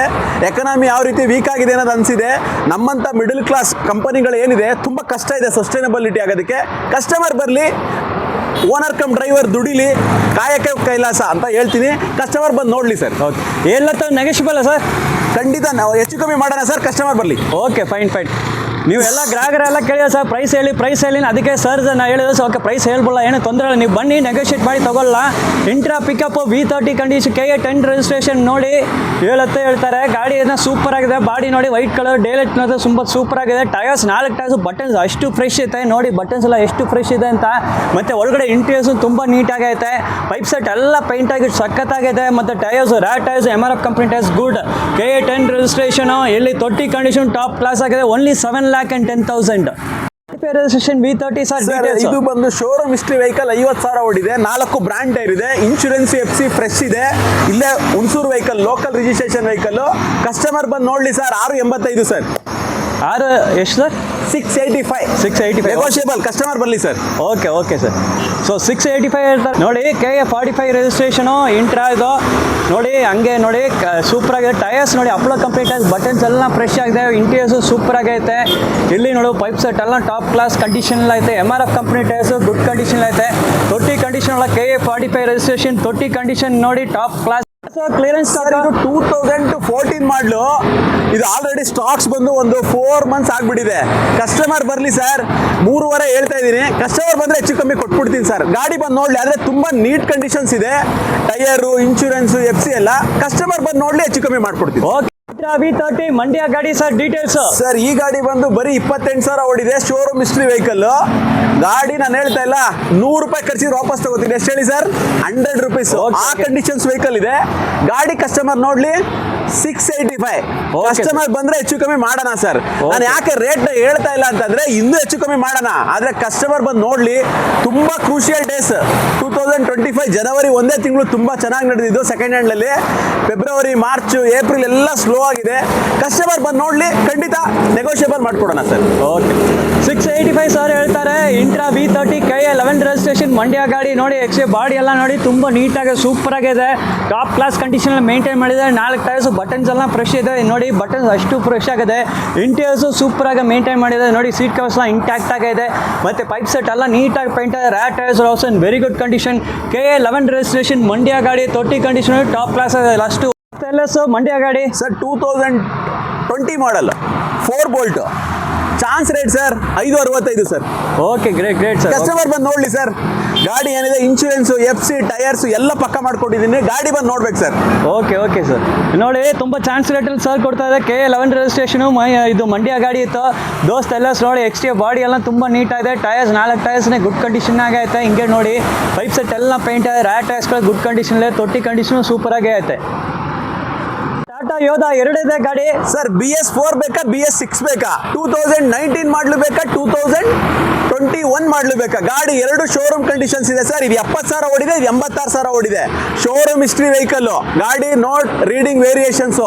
ಎಕನಾಮಿ ಯಾವ ರೀತಿ ವೀಕ್ ಆಗಿದೆ ಅನ್ನೋದು ಅನಿಸಿದೆ. ನಮ್ಮಂಥ ಮಿಡಲ್ ಕ್ಲಾಸ್ ಕಂಪನಿಗಳು ಏನಿದೆ ತುಂಬ ಕಷ್ಟ ಇದೆ ಸಸ್ಟೈನಬಿಲಿಟಿ ಆಗೋದಕ್ಕೆ. ಕಸ್ಟಮರ್ ಬರಲಿ, ಓನರ್ ಕಮ್ ಡ್ರೈವರ್ ದುಡಿಲಿ, ಕಾಯಕ್ಕೆ ಕೈಲಾಸ ಅಂತ ಹೇಳ್ತೀನಿ. ಕಸ್ಟಮರ್ ಬಂದು ನೋಡಲಿ ಸರ್. ಓಕೆ, ಎಲ್ಲ ನೆಗೋಷಿಯಬಲ್ ಸರ್? ಖಂಡಿತ ನಾವು ಹೆಚ್ಚು ಕಮ್ಮಿ ಮಾಡೋಣ ಸರ್, ಕಸ್ಟಮರ್ ಬರಲಿ. Okay, fine. ನೀವೆಲ್ಲ ಗ್ರಾಹಕರೆಲ್ಲ ಕೇಳಿದ್ರೆ ಸರ್ ಪ್ರೈಸ್ ಹೇಳಿ, ಅದಕ್ಕೆ ಸರ್ ನಾನು ಹೇಳಿದ್ರೆ ಸರ್ ಓಕೆ ಪ್ರೈಸ್ ಹೇಳ್ಬೋಲ್ಲ, ಏನೂ ತೊಂದರೆ ಇಲ್ಲ, ನೀವು ಬನ್ನಿ ನೆಗೋಷಿಯೇಟ್ ಮಾಡಿ ತೊಗೊಳ್ಳ. Intra pickup V30 condition KA10 registration ನೋಡಿ ಹೇಳ್ತಾರೆ. ಗಾಡಿ ಏನೋ ಸೂಪರ್ ಆಗಿದೆ. ಬಾಡಿ ನೋಡಿ ವೈಟ್ ಕಲರ್, ಡೇಲೈಟ್ ನೋಡಿ ತುಂಬ ಸೂಪರ್ ಆಗಿದೆ. ಟೈರ್ಸ್ 4 ಟೈರ್ಸ್ ಬಟನ್ಸ್ ಅಷ್ಟು ಫ್ರೆಶ್ ಐತೆ ನೋಡಿ. ಬಟನ್ಸ್ ಎಲ್ಲ ಎಷ್ಟು ಫ್ರೆಶ್ ಇದೆ ಅಂತ. ಮತ್ತು ಒಳಗಡೆ ಇಂಟೀರಿಯರ್ಸು ತುಂಬ ನೀಟಾಗೈತೆ. ಪೈಪ್ ಸೆಟ್ ಎಲ್ಲ ಪೇಂಟ್ ಆಗಿ ಸಖತ್ತಾಗಿದೆ. ಮತ್ತು tyres rare tyres MRF company tyres good. KA10 registration. ಇಲ್ಲಿ ತೊಟ್ಟಿ ಕಂಡೀಷನ್ ಟಾಪ್ ಕ್ಲಾಸ್ ಆಗಿದೆ. Only 7,10,000 registration V30 sir. ಇದು ಬಂದು ಶೋರೂಮ್ ಹಿಸ್ಟ್ರಿ ವೆಹಿಕಲ್ 50,000 ಓಡಿದೆ. 4 ಬ್ರ್ಯಾಂಡ್ ಟೈರ್ ಇದೆ. ಇನ್ಶೂರೆನ್ಸ್ FC ಫ್ರೆಶ್ ಇದೆ. ಇಲ್ಲೇ Hunsur vehicle, local registration vehicle. Customer ಬಂದು ನೋಡಲಿ ಸರ್. 685 ಸರ್. ಎಷ್ಟು ಸರ್? 685 ನೆಗೋಷಿಯಬಲ್. ಕಸ್ಟಮರ್ ಬರಲಿ ಸರ್. Okay sir. ಸೊ 685 ಹೇಳ್ತಾರೆ ನೋಡಿ. KA45 ರಿಜಿಸ್ಟ್ರೇಷನು ಇಂಟ್ರಾ ಇದು ನೋಡಿ. ಹಂಗೆ ನೋಡಿ ಸೂಪರ್ ಆಗಿದೆ. ಟೈರ್ಸ್ ನೋಡಿ ಅಪ್ಲೋ ಕಂಪ್ನಿ ಟೈರ್ಸ್, ಬಟನ್ಸ್ ಎಲ್ಲ ಫ್ರೆಶ್ ಆಗಿದೆ. ಇಂಟೀರಿಯರ್ಸು ಸೂಪರ್ ಆಗೈತೆ. ಇಲ್ಲಿ ನೋಡು ಪೈಪ್ ಸೆಟ್ ಎಲ್ಲ ಟಾಪ್ ಕ್ಲಾಸ್ ಕಂಡೀಷನ್ ಐತೆ. MRF company tyres good condition ಐತೆ. ತೊಟ್ಟಿ ಕಂಡೀಷನ್ ಎಲ್ಲ KA45 ರಿಜಿಸ್ಟ್ರೇಷನ್ ತೊಟ್ಟಿ ಕಂಡೀಷನ್ ನೋಡಿ ಟಾಪ್ ಕ್ಲಾಸ್. ಕ್ಲಿಯರೆನ್ಸ್ ಸರ್ ಇದು 2014 ಮಾಡಲು. ಇದು ಆಲ್ರೆಡಿ ಸ್ಟಾಕ್ಸ್ ಬಂದು ಒಂದು 4 months ಆಗಿಬಿಟ್ಟಿದೆ. ಕಸ್ಟಮರ್ ಬರಲಿ ಸರ್. 3.5 ಹೇಳ್ತಾ ಇದ್ದೀನಿ. ಕಸ್ಟಮರ್ ಬಂದರೆ ಹೆಚ್ಚು ಕಮ್ಮಿ ಕೊಟ್ಬಿಡ್ತೀನಿ ಸರ್. ಗಾಡಿ ಬಂದು ನೋಡಲಿ. ಆದರೆ ತುಂಬ ನೀಟ್ ಕಂಡೀಷನ್ಸ್ ಇದೆ. ಟೈರು, ಇನ್ಶೂರೆನ್ಸು, FC ಎಲ್ಲ. ಕಸ್ಟಮರ್ ಬಂದು ನೋಡಲಿ, ಹೆಚ್ಚು ಕಮ್ಮಿ ಮಾಡ್ಕೊಡ್ತೀನಿ. ಓಕೆ. V30 ಮಂಡ್ಯ ಗಾಡಿ ಸರ್. ಡೀಟೇಲ್ಸ್ ಸರ್, ಈ ಗಾಡಿ ಬಂದು ಬರೀ 28,000 ಓಡಿದೆ. ಶೋರೂಮ್ ಹಿಸ್ಟ್ರಿ ವೆಹಿಕಲ್ ಗಾಡಿ. ನಾನು ಹೇಳ್ತಾ ಇಲ್ಲ, 100 ರೂಪಾಯಿ ಖರ್ಚಿಗೆ ವಾಪಸ್ ತಗೋತೀನಿ. ಎಷ್ಟು ಹೇಳಿ ಸರ್? 100 ರೂಪೀಸ್. ಆ ಕಂಡೀಷನ್ಸ್ ವೆಹಿಕಲ್ ಇದೆ ಗಾಡಿ. ಕಸ್ಟಮರ್ ನೋಡ್ಲಿ 685. ಕಸ್ಟಮರ್ ಬಂದ್ರೆ ಹೆಚ್ಚು ಕಮ್ಮಿ ಮಾಡೋಣ ಸರ್. ನಾನು ಯಾಕೆ ರೇಟ್ ಹೇಳ್ತಾ ಇಲ್ಲ ಅಂತಂದ್ರೆ ಇನ್ನೂ ಹೆಚ್ಚು ಕಮ್ಮಿ ಮಾಡೋಣ. ಆದ್ರೆ ಕಸ್ಟಮರ್ ಬಂದು ನೋಡ್ಲಿ. ತುಂಬಾ ಕ್ರೂಷಿಯಲ್ ಡೇಸ್ 2025 ಜನವರಿ ಒಂದೇ ತಿಂಗಳು ತುಂಬಾ ಚೆನ್ನಾಗಿ ನಡೆದಿದ್ದು ಸೆಕೆಂಡ್ ಹ್ಯಾಂಡ್ ಅಲ್ಲಿ. ಫೆಬ್ರವರಿ, ಮಾರ್ಚ್, ಏಪ್ರಿಲ್ ಎಲ್ಲ ಸ್ಲೋ ಆಗಿದೆ. ಕಸ್ಟಮರ್ ಬಂದು ನೋಡ್ಲಿ, ಖಂಡಿತ ನೆಗೋಷಿಯಬಲ್ ಮಾಡ್ಕೊಡೋಣ ಸರ್. ಓಕೆ. 685 ಸರ್ ಹೇಳ್ತಾರೆ. Intra V30 KA11 registration Mandya ಗಾಡಿ ನೋಡಿ. ಬಾಡಿ ಎಲ್ಲ ನೋಡಿ ತುಂಬ ನೀಟಾಗಿ ಸೂಪರ್ ಆಗಿದೆ. ಟಾಪ್ ಕ್ಲಾಸ್ ಕಂಡೀಷನ್ ಮೇಂಟೈನ್ ಮಾಡಿದೆ. 4 ಟೈರ್ಸ್ ಬಟನ್ಸ್ ಎಲ್ಲ ಫ್ರೆಶ್ ಇದೆ ನೋಡಿ. ಬಟನ್ಸ್ ಅಷ್ಟು ಫ್ರೆಶ್ ಆಗಿದೆ. ಇಂಟೀರಿಯರ್ಸು ಸೂಪರ್ ಆಗಿ ಮೇಂಟೈನ್ ಮಾಡಿದೆ ನೋಡಿ. ಸೀಟ್ ಕವರ್ಸ್ ಎಲ್ಲ ಇಂಟ್ಯಾಕ್ಟ್ ಆಗಿದೆ. ಮತ್ತು ಪೈಪ್ ಸೆಟ್ ಎಲ್ಲ ನೀಟಾಗಿ ಪೇಂಟ್ ಆಗಿದೆ. Rare tyres also in very good condition. KA11 registration Mandya ಗಾಡಿ. ತೊಟ್ಟಿ ಕಂಡೀಷನ್ ಟಾಪ್ ಕ್ಲಾಸ್ ಆಗಿದೆ. ಅಷ್ಟು ಮಂಡ್ಯ ಗಾಡಿ ಸರ್ 2020 ಮಾಡಲ್ 4 bolt. Chance rate sir 565 sir. Okay, great sir. Customer ಬಂದು ನೋಡಲಿ ಸರ್. ಗಾಡಿ ಏನಿದೆ, ಇನ್ಶೂರೆನ್ಸು, FC, ಟೈರ್ಸ್ ಎಲ್ಲ ಪಕ್ಕ ಮಾಡ್ಕೊಟ್ಟಿದ್ದೀನಿ. ಗಾಡಿ ಬಂದು ನೋಡ್ಬೇಕು ಸರ್. Okay sir. ನೋಡಿ ತುಂಬ ಚಾನ್ಸ್ ರೇಟಲ್ಲಿ ಸರ್ ಕೊಡ್ತಾ ಇದೆ. KA11 registration. ಇದು ಮಂಡ್ಯ ಗಾಡಿ ಇತ್ತು. ದೋಸ್ತ್ ಎಲ್ಲ ನೋಡಿ. ಎಕ್ಸ್ಟ್ರಾ ಬಾಡಿ ಎಲ್ಲ ತುಂಬ ನೀಟಾಗಿದೆ. ಟೈರ್ಸ್ 4 ಟೈರ್ಸ್ನೇ ಗುಡ್ ಕಂಡೀಷನ್ ಆಗೈತೆ. ಹಿಂಗೆ ನೋಡಿ ಪೈಪ್ ಸೆಟ್ ಎಲ್ಲ ಪೇಂಟ್ ಆಗಿದೆ. ರ್ಯಾರ್ ಟೈರ್ಸ್ಗಳು ಗುಡ್ ಕಂಡೀಷನ್ ಇದೆ. ತೊಟ್ಟಿ ಕಂಡೀಷನು ಸೂಪರ್ ಆಗೇ ಐತೆ. ಟಾಟಾ ಯೋಧಾ 2 ಇದೆ ಗಾಡಿ ಸರ್. BS4 ಬೇಕಾ, BS6 ಬೇಕಾ? 2019 ಮಾಡಲು ಬೇಕಾ, 2021 ಮಾಡಲು ಬೇಕಾ? ಗಾಡಿ 2 ಶೋರೂಮ್ ಕಂಡೀಷನ್ಸ್ ಇದೆ ಸರ್. ಇದು 70,000 ಓಡಿದೆ, ಇದು 86,000 ಓಡಿದೆ. Showroom history vehicle. ಗಾಡಿ ನೋಟ್ ರೀಡಿಂಗ್ ವೇರಿಯೇಷನ್ಸ್.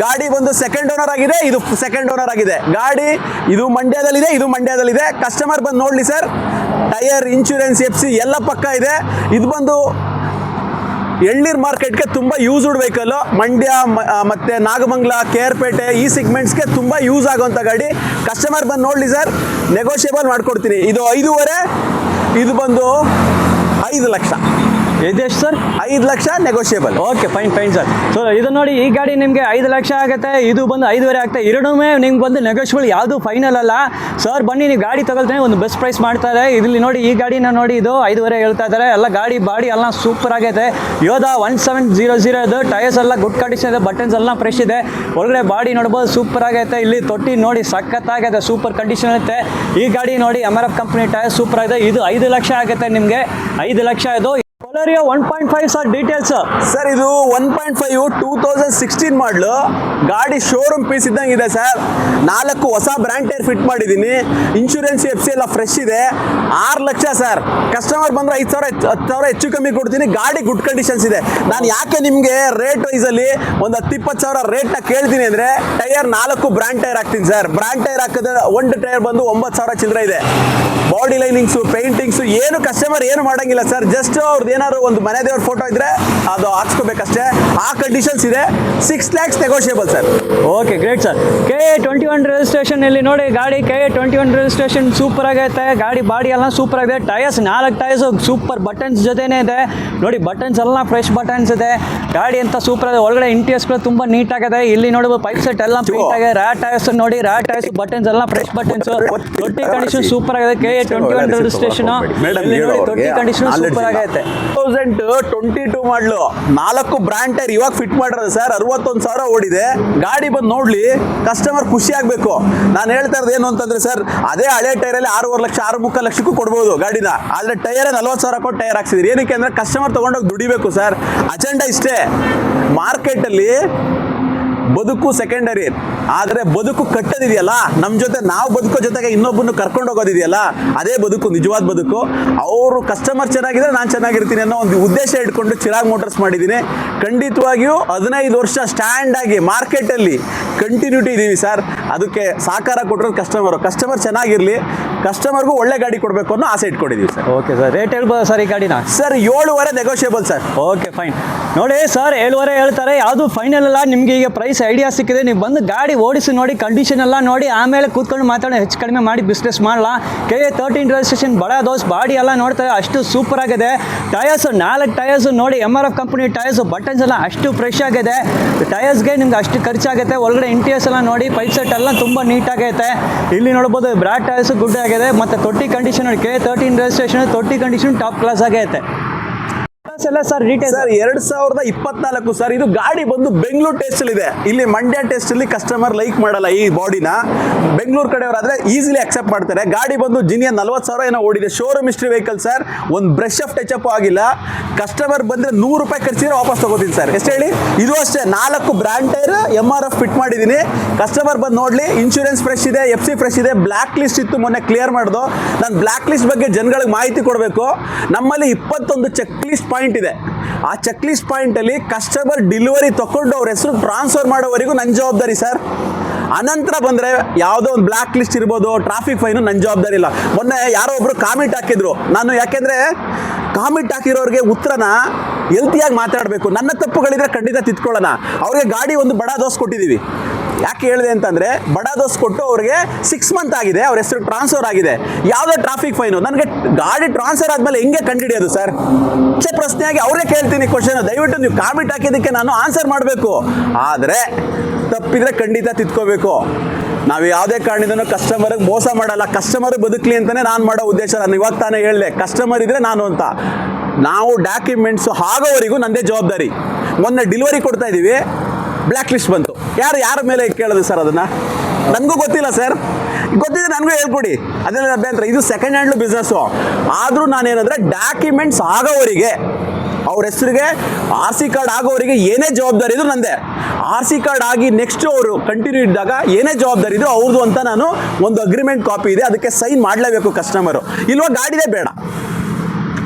ಗಾಡಿ ಬಂದು ಸೆಕೆಂಡ್ ಓನರ್ ಆಗಿದೆ, ಇದು ಸೆಕೆಂಡ್ ಓನರ್ ಆಗಿದೆ. ಗಾಡಿ ಇದು ಮಂಡ್ಯದಲ್ಲಿದೆ, ಇದು ಮಂಡ್ಯದಲ್ಲಿದೆ. ಕಸ್ಟಮರ್ ಬಂದು ನೋಡಲಿ ಸರ್. ಟೈರ್, ಇನ್ಶೂರೆನ್ಸ್, FC ಎಲ್ಲ ಪಕ್ಕ ಇದೆ. ಇದು ಬಂದು ಎಳ್ನೀರು ಮಾರ್ಕೆಟ್ಗೆ ತುಂಬ ಯೂಸ್ಡ್ ವೆಹಿಕಲ್. ಮಂಡ್ಯ ಮತ್ತು ನಾಗಮಂಗಲ, KR-ಪೇಟೆ ಈ ಸೆಗ್ಮೆಂಟ್ಸ್ಗೆ ತುಂಬ ಯೂಸ್ ಆಗೋಂಥ ಗಾಡಿ. ಕಸ್ಟಮರ್ ಬಂದು ನೋಡಲಿ ಸರ್, ನೆಗೋಷಿಯಬಲ್ ಮಾಡ್ಕೊಡ್ತೀನಿ. ಇದು 5.5, ಇದು ಬಂದು 5 ಲಕ್ಷ. ಇದೆಷ್ಟು sir? 5 lakh negotiable. Okay, fine sir. So ಇದು ನೋಡಿ, ಈ ಗಾಡಿ ನಿಮಗೆ 5 ಲಕ್ಷ ಆಗುತ್ತೆ, ಇದು ಬಂದು 5.5 ಆಗುತ್ತೆ. ಎರಡೂ ನಿಮ್ಗೆ ಬಂದು ನೆಗೋಷಿಯಬಲ್, ಯಾವುದು ಫೈನಲ್ ಅಲ್ಲ. ಸರ್ ಬನ್ನಿ, ನೀವು ಗಾಡಿ ತಗೊಳ್ತೇನೆ, ಒಂದು ಬೆಸ್ಟ್ ಪ್ರೈಸ್ ಮಾಡ್ತಾರೆ. ಇಲ್ಲಿ ನೋಡಿ, ಈ ಗಾಡಿನ ನೋಡಿ, ಇದು 5.5 ಹೇಳ್ತಾ ಇದ್ದಾರೆ. ಎಲ್ಲ ಗಾಡಿ ಬಾಡಿ ಎಲ್ಲ ಸೂಪರ್ ಆಗೈತೆ. ಯೋಧ 1700 ಇದು. ಟೈರ್ಸ್ ಎಲ್ಲ ಗುಡ್ ಕಂಡೀಷನ್ ಇದೆ, ಬಟನ್ಸ್ ಎಲ್ಲ ಫ್ರೆಶ್ ಇದೆ. ಒಳಗಡೆ ಬಾಡಿ ನೋಡ್ಬೋದು, ಸೂಪರ್ ಆಗೈತೆ. ಇಲ್ಲಿ ತೊಟ್ಟಿ ನೋಡಿ ಸಖತ್ತಾಗೈತೆ, ಸೂಪರ್ ಕಂಡೀಷನ್ ಇರುತ್ತೆ. ಈ ಗಾಡಿ ನೋಡಿ MRF ಕಂಪ್ನಿ ಟೈರ್ ಸೂಪರ್ ಆಗಿದೆ. ಇದು 5 ಲಕ್ಷ ಆಗುತ್ತೆ ನಿಮಗೆ, 5 ಲಕ್ಷ ಇದು. ಕೊಲರಿಯೋ 1.5 ಸರ್, ಡೀಟೇಲ್ಸ್ ಸರ್. ಇದು 1.5 2016 ಮಾಡಲು ಗಾಡಿ, ಶೋರೂಮ್ ಪೀಸ್ ಇದ್ದಂಗೆ ಇದೆ ಸರ್. 4 ಹೊಸ ಬ್ರ್ಯಾಂಡ್ ಟೈರ್ ಫಿಟ್ ಮಾಡಿದ್ದೀನಿ. ಇನ್ಶೂರೆನ್ಸ್ FC ಎಲ್ಲ ಫ್ರೆಶ್ ಇದೆ. 6 ಲಕ್ಷ ಸರ್. ಕಸ್ಟಮರ್ ಬಂದರೆ 5,000 10,000 ಹೆಚ್ಚು ಕಮ್ಮಿ ಕೊಡ್ತೀನಿ. ಗಾಡಿ ಗುಡ್ ಕಂಡೀಷನ್ಸ್ ಇದೆ. ನಾನು ಯಾಕೆ ನಿಮಗೆ ರೇಟ್ ವೈಸಲ್ಲಿ ಒಂದು 10-20,000 ರೇಟ್ನ ಕೇಳ್ತೀನಿ ಅಂದರೆ, ಟೈರ್ 4 ಬ್ರ್ಯಾಂಡ್ ಟೈರ್ ಹಾಕ್ತೀನಿ ಸರ್. ಬ್ರ್ಯಾಂಡ್ ಟೈರ್ ಹಾಕಿದ್ರೆ ಒಂದು ಟೈರ್ ಬಂದು 9,000 ಚಿಲ್ಲರೆ ಇದೆ. ಬಾಡಿ ಲೈನಿಂಗ್ಸು, ಪೇಂಟಿಂಗ್ಸು ಏನು ಕಸ್ಟಮರ್ ಏನು ಮಾಡೋಂಗಿಲ್ಲ ಸರ್. ಜಸ್ಟ್ ಅವ್ರದ್ದು ಏನಾದ್ರು ಒಂದು ಮನೆ ದೇವ್ರ ಫೋಟೋ ಇದ್ರೆ ಅದು ಹಾಕ್ಸ್ಕೋಬೇಕಷ್ಟೇ. ಆ ಕಂಡೀಷನ್ಸ್ ಇದೆ. 6 lakhs negotiable sir. Okay, great sir. KA21 registration ಇಲ್ಲಿ ನೋಡಿ, ಗಾಡಿ KA21 ರಿಜಿಸ್ಟ್ರೇಷನ್ ಸೂಪರ್ ಆಗೈತೆ. ಗಾಡಿ ಬಾಡಿ ಎಲ್ಲ ಸೂಪರ್ ಆಗಿದೆ. ಟೈರ್ಸ್ 4 ಟೈರ್ಸ್ ಸೂಪರ್ ಬಟನ್ಸ್ ಜೊತೆನೇ ಇದೆ ನೋಡಿ. ಬಟನ್ಸ್ ಎಲ್ಲ ಫ್ರೆಶ್ ಬಟನ್ಸ್ ಇದೆ. ಗಾಡಿ ಅಂತ ಸೂಪರ್ ಇದೆ. ಒಳಗಡೆ ಇಂಟೀರಿಯರ್ಸ್ಗಳು ತುಂಬ ನೀಟ್ ಆಗಿದೆ. ಇಲ್ಲಿ ನೋಡಬಹುದು, ಪೈಪ್ ಸೆಟ್ ಎಲ್ಲ ಪೇಂಟ್ ಆಗಿದೆ. ರ್ಯಾಟ್ ಟೈರ್ಸ್ ನೋಡಿ, ರ್ಯಾಟ್ ಟೈರ್ಸ್, ಬಟನ್ಸ್ ಎಲ್ಲ ಫ್ರೆಶ್ ಬಟನ್ಸ್. ತೊಟ್ಟಿ ಕಂಡೀಷನ್ ಸೂಪರ್ ಆಗಿದೆ. KA21 ರಿಜಿಸ್ಟ್ರೇಷನ್ ತೊಟ್ಟಿ ಕಂಡೀಷನ್ ಸೂಪರ್ ಆಗೈತೆ. 2022 ಮಾಡಲು 4 ಬ್ರ್ಯಾಂಡ್ ಟೈರ್ ಇವಾಗ ಫಿಟ್ ಮಾಡಿರೋದು ಸರ್. 61,000 ಓಡಿದೆ. ಗಾಡಿ ಬಂದು ನೋಡ್ಲಿ, ಕಸ್ಟಮರ್ ಖುಷಿ ಆಗಬೇಕು. ನಾನು ಹೇಳ್ತಾ ಇರೋದು ಏನು ಅಂತಂದ್ರೆ ಸರ್, ಅದೇ ಹಳೆ ಟೈರಲ್ಲಿ 6.5 ಲಕ್ಷ 6.3 ಲಕ್ಷಕ್ಕೂ ಕೊಡ್ಬೋದು ಗಾಡಿನ. ಆದರೆ ಟೈರ್ 40,000 ಕೊಟ್ಟು ಟೈರ್ ಹಾಕ್ಸಿದ್ರಿ. ಏನಕ್ಕೆ ಅಂದರೆ ಕಸ್ಟಮರ್ ತೊಗೊಂಡೋಗಿ ದುಡಿಬೇಕು ಸರ್. ಅಜೆಂಡಾ ಇಷ್ಟೇ. ಮಾರ್ಕೆಟಲ್ಲಿ ಬದುಕು ಸೆಕೆಂಡರಿ, ಆದರೆ ಬದುಕು ಕಟ್ಟೋದಿದೆಯಲ್ಲ, ನಮ್ಮ ಜೊತೆ ನಾವು ಬದುಕೋ ಜೊತೆಗೆ ಇನ್ನೊಬ್ಬನ್ನು ಕರ್ಕೊಂಡು ಹೋಗೋದಿದೆಯಲ್ಲ, ಅದೇ ಬದುಕು, ನಿಜವಾದ ಬದುಕು. ಅವರು ಕಸ್ಟಮರ್ ಚೆನ್ನಾಗಿದ್ರೆ ನಾನು ಚೆನ್ನಾಗಿರ್ತೀನಿ ಅನ್ನೋ ಒಂದು ಉದ್ದೇಶ ಇಟ್ಕೊಂಡು ಚಿರಾಗ್ ಮೋಟರ್ಸ್ ಮಾಡಿದ್ದೀನಿ. ಖಂಡಿತವಾಗಿಯೂ 15 ವರ್ಷ ಸ್ಟ್ಯಾಂಡ್ ಆಗಿ ಮಾರ್ಕೆಟಲ್ಲಿ ಕಂಟಿನ್ಯೂಟಿ ಇದ್ದೀವಿ ಸರ್. ಅದಕ್ಕೆ ಸಹಕಾರ ಕೊಟ್ಟಿರೋದು ಕಸ್ಟಮರ್ ಚೆನ್ನಾಗಿರಲಿ, ಕಸ್ಟಮರ್ಗೂ ಒಳ್ಳೆ ಗಾಡಿ ಕೊಡಬೇಕು ಅನ್ನೋ ಆಸೆ ಇಟ್ಕೊಂಡಿದ್ದೀವಿ ಸರ್. ಓಕೆ ಸರ್, ರೇಟ್ ಹೇಳ್ಬೋದು ಸರ್ ಈ ಗಾಡಿನ? Sir 7.5 negotiable sir. Okay, fine. ನೋಡಿ ಸರ್, 7.5 ಹೇಳ್ತಾರೆ, ಯಾವುದು ಫೈನಲ್ ಅಲ್ಲ. ನಿಮಗೆ ಈಗ ಪ್ರೈಸ್ ಐಡಿಯಾ ಸಿಕ್ಕಿದೆ, ನೀವು ಬಂದು ಗಾಡಿ ಓಡಿಸಿ ನೋಡಿ, ಕಂಡೀಷನ್ ಎಲ್ಲ ನೋಡಿ, ಆಮೇಲೆ ಕೂತ್ಕೊಂಡು ಮಾತಾಡೋ, ಹೆಚ್ಚು ಕಡಿಮೆ ಮಾಡಿ ಬಿಸ್ನೆಸ್ ಮಾಡಲ್ಲ. KA13 ರಿಜಿಸ್ಟ್ರೇಷನ್ ಬಡ ದೋಸ್, ಬಾಡಿ ಎಲ್ಲ ನೋಡ್ತಾರೆ ಅಷ್ಟು ಸೂಪರ್ ಆಗಿದೆ. ಟೈರ್ಸ್ 4 ಟೈರ್ಸ್ ನೋಡಿ, MRF ಕಂಪನಿ ಟೈರ್ಸ್, ಬಟನ್ಸ್ ಎಲ್ಲ ಅಷ್ಟು ಫ್ರೆಶ್ ಆಗಿದೆ. ಟೈರ್ಸ್ಗೆ ನಿಮ್ಗೆ ಅಷ್ಟು ಖರ್ಚಾಗುತ್ತೆ. ಒಳಗಡೆ ಇಂಟೀರಿಯರ್ಸ್ ಎಲ್ಲ ನೋಡಿ, ಪೈಪ್ ಸೆಟ್ ಎಲ್ಲ ತುಂಬ ನೀಟಾಗೈತೆ. ಇಲ್ಲಿ ನೋಡ್ಬೋದು, ಬ್ರಾಡ್ ಟೈರ್ಸ್ ಗುಡ್ ಆಗಿದೆ. ಮತ್ತು ತೊಟ್ಟಿ ಕಂಡೀಷನ್ ನೋಡಿ, KA13 ರಿಜಿಸ್ಟ್ರೇಷನ್ ತೊಟ್ಟಿ ಕಂಡೀಷನ್ ಟಾಪ್ ಕ್ಲಾಸ್ ಆಗೈತೆ. ಎಲ್ಲ ಸರ್ ಡೀಟೇಲ್ ಸರ್ 2024 ಸರ್. ಇದು ಗಾಡಿ ಬಂದು ಬೆಂಗಳೂರು ಟೆಸ್ಟ್ ಇದೆ. ಇಲ್ಲಿ ಮಂಡ್ಯ ಟೆಸ್ಟ್ ಅಲ್ಲಿ ಕಸ್ಟಮರ್ ಲೈಕ್ ಮಾಡಲ್ಲ ಈ ಬಾಡಿನ. ಬೆಂಗಳೂರು ಕಡೆಯವರಾದ್ರೆ ಈಸಿಲಿ ಅಕ್ಸೆಪ್ಟ್ ಮಾಡ್ತಾರೆ. ಗಾಡಿ ಬಂದು ಜಿನಿಯ 40,000 ಏನೋ ಓಡಿದೆ. Showroom history vehicle sir. ಒಂದು ಬ್ರಷ್ ಆಫ್ ಟಚ್ ಅಪ್ ಆಗಿಲ್ಲ. ಕಸ್ಟಮರ್ ಬಂದ್ರೆ 100 ರೂಪಾಯಿ ಖರ್ಚಿದ್ರೆ ವಾಪಸ್ ತಗೋತೀನಿ ಸರ್. ಎಷ್ಟು ಹೇಳಿ? ಇದು ಅಷ್ಟೇ, 4 ಬ್ರ್ಯಾಂಡ್ ಟೈರ್ MRF ಫಿಟ್ ಮಾಡಿದ್ದೀನಿ. ಕಸ್ಟಮರ್ ಬಂದು ನೋಡ್ಲಿ. ಇನ್ಶೂರೆನ್ಸ್ ಫ್ರೆಶ್ ಇದೆ, FC ಫ್ರೆಶ್ ಇದೆ. ಬ್ಲ್ಯಾಕ್ ಲಿಸ್ಟ್ ಇತ್ತು, ಮೊನ್ನೆ ಕ್ಲಿಯರ್ ಮಾಡ್ದು. ನಾನು ಬ್ಲ್ಯಾಕ್ ಲಿಸ್ಟ್ ಬಗ್ಗೆ ಜನಗಳಿಗೆ ಮಾಹಿತಿ ಕೊಡಬೇಕು. ನಮ್ಮಲ್ಲಿ 21 ಚೆಕ್ ಲಿಸ್ಟ್ ಪಾಯಿಂಟ್ ಇದೆ. ಆ ಚೆಕ್ ಲಿಸ್ಟ್ ಪಾಯಿಂಟ್ ಅಲ್ಲಿ ಕಸ್ಟಮರ್ ಡೆಲಿವರಿ ತಗೊಂಡು ಅವ್ರ ಹೆಸರು ಟ್ರಾನ್ಸ್ಫರ್ ಮಾಡೋವರೆಗೂ ನನ್ನ ಜವಾಬ್ದಾರಿ ಸರ್. ಅನಂತರ ಬಂದರೆ ಯಾವುದೋ ಒಂದು ಬ್ಲ್ಯಾಕ್ ಲಿಸ್ಟ್ ಇರ್ಬೋದು, ಟ್ರಾಫಿಕ್ ಫೈನು ನನ್ನ ಜವಾಬ್ದಾರಿ ಇಲ್ಲ. ಮೊನ್ನೆ ಯಾರೋ ಒಬ್ಬರು ಕಾಮೆಂಟ್ ಹಾಕಿದ್ರು. ನಾನು ಯಾಕೆಂದರೆ ಕಾಮೆಂಟ್ ಹಾಕಿರೋರಿಗೆ ಉತ್ತರನ ಹೆಲ್ತಿಯಾಗಿ ಮಾತಾಡಬೇಕು. ನನ್ನ ತಪ್ಪುಗಳಿದ್ರೆ ಖಂಡಿತ ತಿದ್ಕೊಳ್ಳೋಣ. ಅವ್ರಿಗೆ ಗಾಡಿ ಒಂದು ಬಡ ದೋಸ್ ಕೊಟ್ಟಿದ್ದೀವಿ. ಯಾಕೆ ಹೇಳಿದೆ ಅಂತಂದರೆ, ಬಡ ದೋಸ್ ಕೊಟ್ಟು ಅವ್ರಿಗೆ 6 ಮಂತ್ ಆಗಿದೆ, ಅವ್ರ ಹೆಸರು ಟ್ರಾನ್ಸ್ಫರ್ ಆಗಿದೆ. ಯಾವುದೋ ಟ್ರಾಫಿಕ್ ಫೈನು. ನನಗೆ ಗಾಡಿ ಟ್ರಾನ್ಸ್ಫರ್ ಆದಮೇಲೆ ಹೆಂಗೆ ಕಂಡುಹಿಡಿಯೋದು ಸರ್? ಪ್ರಶ್ನೆಯಾಗಿ ಅವರೇ ಕೇಳ್ತೀನಿ ಕ್ವಶನ್. ದಯವಿಟ್ಟು ನೀವು ಕಾಮೆಂಟ್ ಹಾಕಿದ್ದಕ್ಕೆ ನಾನು ಆನ್ಸರ್ ಮಾಡಬೇಕು. ಆದರೆ ತಪ್ಪಿದ್ರೆ ಖಂಡಿತ ತಿದ್ಕೋಬೇಕು. ನಾವು ಯಾವುದೇ ಕಾರಣದಿಂದನೂ ಕಸ್ಟಮರ್ಗೆ ಮೋಸ ಮಾಡಲ್ಲ. ಕಸ್ಟಮರ್ ಬದುಕಲಿ ಅಂತಲೇ ನಾನು ಮಾಡೋ ಉದ್ದೇಶ. ನಾನು ಇವಾಗ ತಾನೇ ಹೇಳಿದೆ, ಕಸ್ಟಮರ್ ಇದ್ದರೆ ನಾನು ಅಂತ. ನಾವು ಡಾಕ್ಯುಮೆಂಟ್ಸು ಆಗೋವರೆಗೂ ನನ್ನದೇ ಜವಾಬ್ದಾರಿ. ಮೊನ್ನೆ ಡೆಲಿವರಿ ಕೊಡ್ತಾ ಇದ್ದೀವಿ, ಬ್ಲ್ಯಾಕ್ ಲಿಸ್ಟ್ ಬಂತು. ಯಾರ ಮೇಲೆ ಕೇಳೋದು ಸರ್? ಅದನ್ನು ನನಗೂ ಗೊತ್ತಿಲ್ಲ ಸರ್. ಗೊತ್ತಿದ್ರೆ ನನಗೂ ಹೇಳ್ಕೊಡಿ, ಅದೆಲ್ಲ ಅಭ್ಯಂತರ. ಇದು ಸೆಕೆಂಡ್ ಹ್ಯಾಂಡ್ ಬಿಸ್ನೆಸ್ಸು. ಆದರೂ ನಾನೇನಂದರೆ ಡಾಕ್ಯುಮೆಂಟ್ಸ್ ಆಗೋವರಿಗೆ, ಅವ್ರ ಹೆಸರಿಗೆ RC ಕಾರ್ಡ್ ಆಗೋವರಿಗೆ ಏನೇ ಜವಾಬ್ದಾರಿ ಇದು ನಂದೇ. RC ಕಾರ್ಡ್ ಆಗಿ ನೆಕ್ಸ್ಟ್ ಅವರು ಕಂಟಿನ್ಯೂ ಇದ್ದಾಗ ಏನೇ ಜವಾಬ್ದಾರಿ ಇದು ಅವ್ರದ್ದು ಅಂತ ನಾನು ಒಂದು ಅಗ್ರಿಮೆಂಟ್ ಕಾಪಿ ಇದೆ, ಅದಕ್ಕೆ ಸೈನ್ ಮಾಡಲೇಬೇಕು ಕಸ್ಟಮರು. ಇಲ್ವಾ ಗಾಡಿನೇ ಬೇಡ.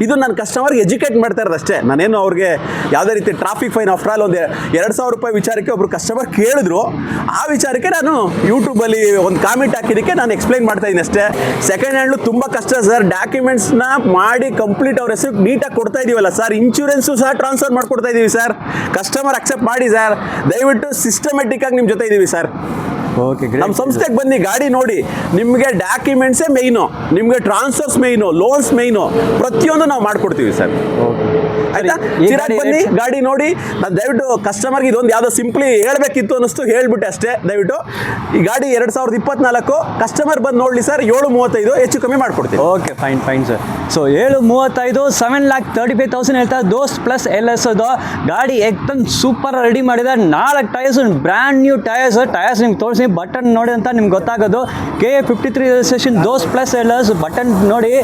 ಇದು ನನ್ನ ಕಸ್ಟಮರ್ಗೆ ಎಜುಕೇಟ್ ಮಾಡ್ತಾ ಇರೋದು ಅಷ್ಟೇ. ನಾನೇನು ಅವ್ರಿಗೆ ಯಾವುದೇ ರೀತಿ ಟ್ರಾಫಿಕ್ ಫೈನ್, ಆಫ್ಟರ್ ಆಲ್ ಒಂದು 2,000 ರೂಪಾಯಿ ವಿಚಾರಕ್ಕೆ ಒಬ್ಬರು ಕಸ್ಟಮರ್ ಕೇಳಿದ್ರು. ಆ ವಿಚಾರಕ್ಕೆ ನಾನು ಯೂಟ್ಯೂಬಲ್ಲಿ ಒಂದು ಕಾಮೆಂಟ್ ಹಾಕಿದ್ದಕ್ಕೆ ನಾನು ಎಕ್ಸ್ಪ್ಲೈನ್ ಮಾಡ್ತಾ ಇದ್ದೀನಿ ಅಷ್ಟೇ. ಸೆಕೆಂಡ್ ಹ್ಯಾಂಡ್ಲು ತುಂಬ ಕಷ್ಟ ಸರ್. ಡಾಕ್ಯುಮೆಂಟ್ಸ್ನ ಮಾಡಿ ಕಂಪ್ಲೀಟ್ ಅವ್ರ ಹೆಸರು ನೀಟಾಗಿ ಕೊಡ್ತಾ ಇದೀವಲ್ಲ ಸರ್. ಇನ್ಶೂರೆನ್ಸು ಸಹ ಟ್ರಾನ್ಸ್ಫರ್ ಮಾಡಿಕೊಡ್ತಾ ಇದ್ದೀವಿ ಸರ್. ಕಸ್ಟಮರ್ ಅಕ್ಸೆಪ್ಟ್ ಮಾಡಿ ಸರ್. ದಯವಿಟ್ಟು ಸಿಸ್ಟಮೆಟಿಕ್ಕಾಗಿ ನಿಮ್ಮ ಜೊತೆ ಇದ್ದೀವಿ ಸರ್. ಓಕೆ ನಮ್ಮ ಸಂಸ್ಥೆಗೆ ಬನ್ನಿ, ಗಾಡಿ ನೋಡಿ. ನಿಮಗೆ ಡಾಕ್ಯುಮೆಂಟ್ಸೇ ಮೇಯ್ನು, ನಿಮಗೆ ಟ್ರಾನ್ಸ್ಫರ್ಸ್ ಮೇಯ್ನು, ಲೋನ್ಸ್ ಮೇಯ್ನು, ಪ್ರತಿಯೊಂದು ನಾವು ಮಾಡ್ಕೊಡ್ತೀವಿ ಸರ್. ಆಯ್ತಾ, ಚಿರಾಗ್ ಬನ್ನಿ, ಗಾಡಿ ನೋಡಿ. ನಾನು ದಯವಿಟ್ಟು ಕಸ್ಟಮರ್ಗೆ ಇದೊಂದು ಯಾವುದೋ ಸಿಂಪ್ಲಿ ಹೇಳಬೇಕಿತ್ತು ಅನ್ನಿಸ್ತು, ಹೇಳ್ಬಿಟ್ಟೆ ಅಷ್ಟೇ. ದಯವಿಟ್ಟು ಈ ಗಾಡಿ 2024 ಕಸ್ಟಮರ್ ಬಂದು ನೋಡಲಿ ಸರ್. 735 ಹೆಚ್ಚು ಕಮ್ಮಿ ಮಾಡ್ಕೊಡ್ತೀವಿ. Okay, fine sir. ಸೊ 735 7,35,000 ಹೇಳ್ತಾರೆ. ದೋಸ್ತ್ ಪ್ಲಸ್ LS ಅದು ಗಾಡಿ ಏಕ್ದಮ್ ಸೂಪರ್ ರೆಡಿ ಮಾಡಿದೆ. 4 ಟೈರ್ಸ್, ಬ್ರ್ಯಾಂಡ್ ನ್ಯೂ ಟೈರ್ಸ್ ನಿಮ್ಗೆ ತೋರಿಸಿ. ಬಟನ್ ನೋಡಿ ಅಂತ ನಿಮ್ಗೆ ಗೊತ್ತಾಗೋದು. KA53 ರಿಜಿಸ್ಟ್ರೇಷನ್, ದೋಸ್ತ್ ಪ್ಲಸ್ LS. ಬಟನ್ ನೋಡಿ,